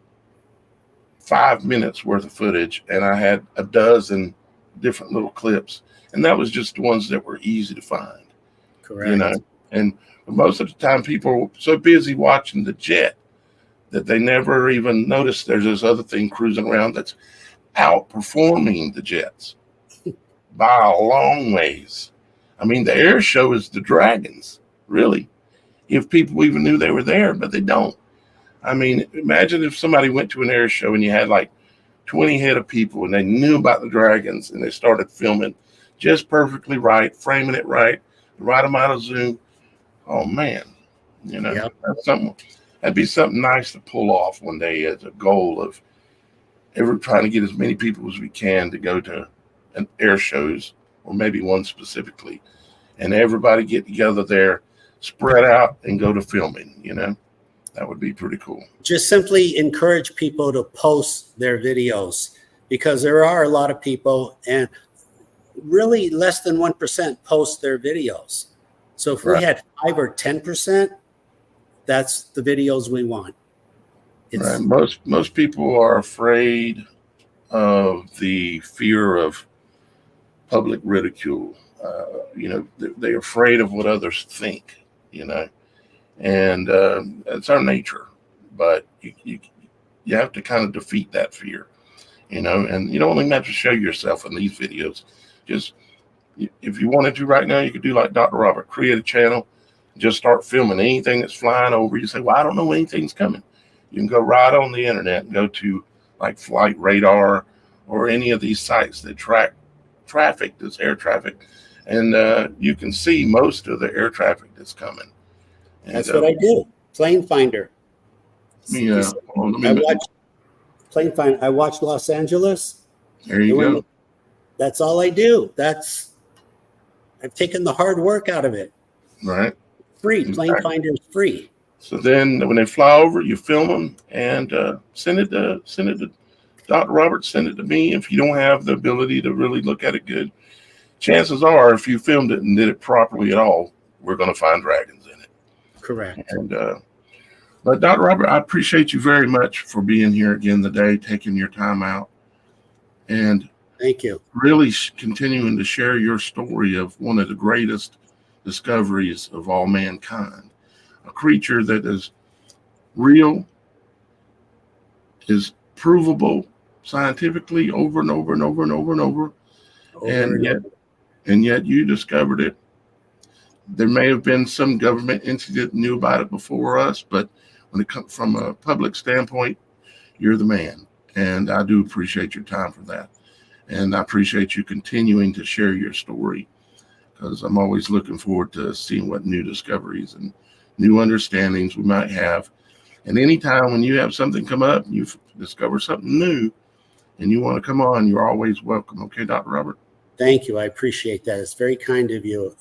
A: 5 minutes worth of footage, and I had a dozen different little clips, and that was just the ones that were easy to find.
D: Correct.
A: And most of the time people are so busy watching the jet that they never even notice there's this other thing cruising around that's outperforming the jets by a long ways. I mean, the air show is the dragons, really, if people even knew they were there, but they don't. I mean, imagine if somebody went to an air show and you had like 20 head of people and they knew about the dragons and they started filming just perfectly right, framing it right, the right amount of zoom. Oh man, that's something. That'd be something nice to pull off one day as a goal of ever trying to get as many people as we can to go to an air shows, or maybe one specifically, and everybody get together there, spread out, and go to filming. That would be pretty cool.
D: Just simply encourage people to post their videos, because there are a lot of people, and really less than 1% post their videos. So if we had 5 or 10%, that's the videos we want.
A: Right. Most people are afraid of the fear of public ridicule. They're afraid of what others think. And it's our nature, but you have to kind of defeat that fear. And you don't only have to show yourself in these videos. Just if you wanted to right now, you could do like Dr. Robert, create a channel, just start filming anything that's flying over. You say, well, I don't know when anything's coming. You can go right on the internet and go to like Flight Radar or any of these sites that track traffic, this air traffic, and you can see most of the air traffic that's coming. And,
D: That's what I do. Plane Finder.
A: Yeah.
D: I watch Plane Finder. I watch Los Angeles.
A: There you go.
D: That's all I do. I've taken the hard work out of it.
A: Right.
D: Free.
A: Exactly.
D: Plane Finder is free.
A: So then when they fly over, you film them and send it to Dr. Robert, send it to me. If you don't have the ability to really look at it good, chances are if you filmed it and did it properly at all, we're going to find dragons in it.
D: Correct.
A: And but Dr. Robert, I appreciate you very much for being here again today, taking your time out, and
D: thank you.
A: Really continuing to share your story of one of the greatest discoveries of all mankind, a creature that is real, is provable scientifically over and over and over and over and over, and yet you discovered it. There may have been some government entity that knew about it before us, but when it comes from a public standpoint, you're the man. And I do appreciate your time for that. And I appreciate you continuing to share your story, because I'm always looking forward to seeing what new discoveries and new understandings we might have. And anytime when you have something come up, you discover something new and you want to come on, you're always welcome. Okay, Dr. Robert?
D: Thank you. I appreciate that. It's very kind of you.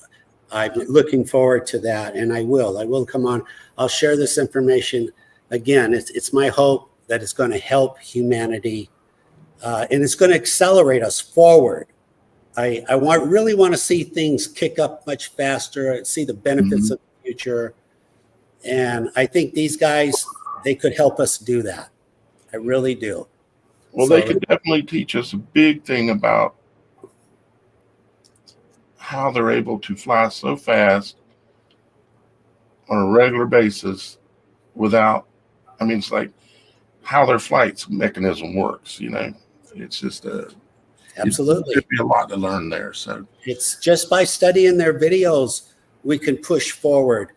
D: I'm looking forward to that, and I will come on. I'll share this information. Again, it's my hope that it's going to help humanity, and it's going to accelerate us forward. I really want to see things kick up much faster, see the benefits of the future, and I think these guys, they could help us do that. I really do.
A: Well, they could definitely teach us a big thing about how they're able to fly so fast on a regular basis without, it's like how their flight's mechanism works, It's just
D: absolutely.
A: There'd be a lot to learn there. So
D: it's just by studying their videos, we can push forward.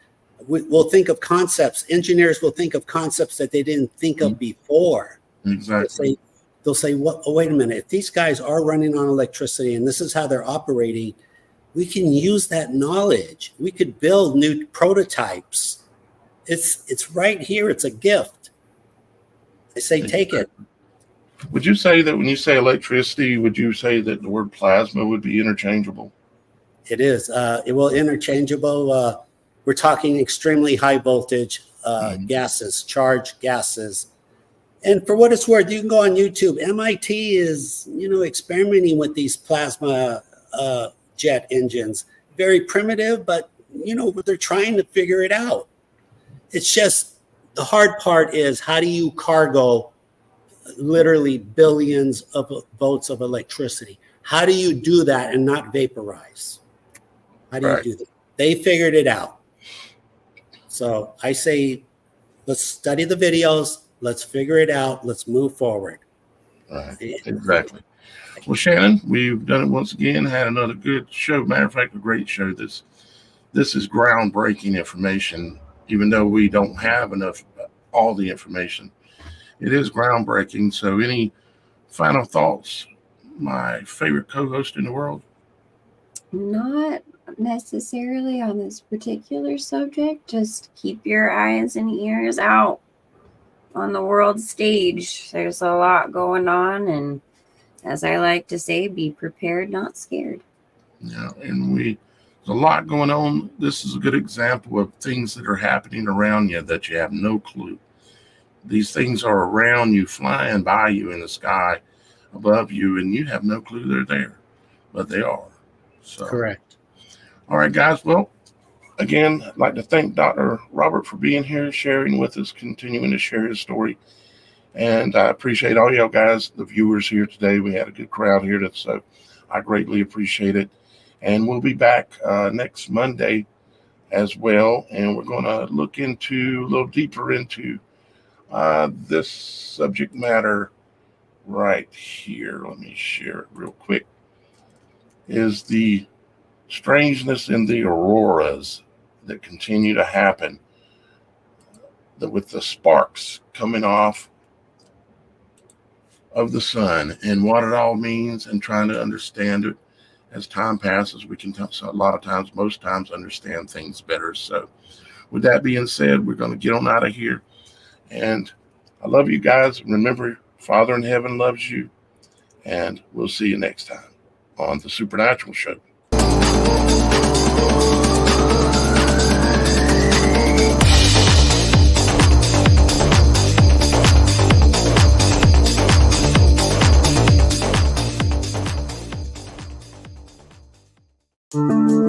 D: We'll think of concepts. Engineers will think of concepts that they didn't think of before.
A: Exactly.
D: They'll say, oh, wait a minute. If these guys are running on electricity and this is how they're operating, we can use that knowledge. We could build new prototypes. It's right here. It's a gift. I say, take it.
A: Would you say that when you say electricity, would you say that the word plasma would be interchangeable?
D: It is. It will interchangeable. We're talking extremely high voltage gases, charged gases. And for what it's worth, you can go on YouTube. MIT is, experimenting with these plasma jet engines. Very primitive, but, they're trying to figure it out. It's just the hard part is how do you cargo literally billions of volts of electricity? How do you do that and not vaporize? How do you do that? They figured it out. So I say, let's study the videos. Let's figure it out. Let's move forward.
A: Right. Exactly. Well, Shannon, we've done it once again. Had another good show. Matter of fact, a great show. This is groundbreaking information. Even though we don't have all the information, it is groundbreaking. So, any final thoughts, my favorite co-host in the world?
B: Not necessarily on this particular subject. Just keep your eyes and ears out on the world stage. There's a lot going on, and as I like to say, be prepared, not scared.
A: Yeah, and there's a lot going on. This is a good example of things that are happening around you that you have no clue. These things are around you, flying by you in the sky above you, and you have no clue they're there, but they are. So,
D: correct.
A: All right, guys. Well, again, I'd like to thank Dr. Robert for being here, sharing with us, continuing to share his story. And I appreciate all y'all guys, the viewers here today. We had a good crowd here, so I greatly appreciate it. And we'll be back next Monday as well. And we're going to look a little deeper into this subject matter right here. Let me share it real quick. Is the strangeness in the auroras that continue to happen. with the sparks coming off of the sun and what it all means, and trying to understand it as time passes. We can a lot of times, most times, understand things better. So with that being said, we're going to get on out of here. And I love you guys. Remember, Father in heaven loves you. And we'll see you next time on The Supernatural Show.
B: Mm-hmm.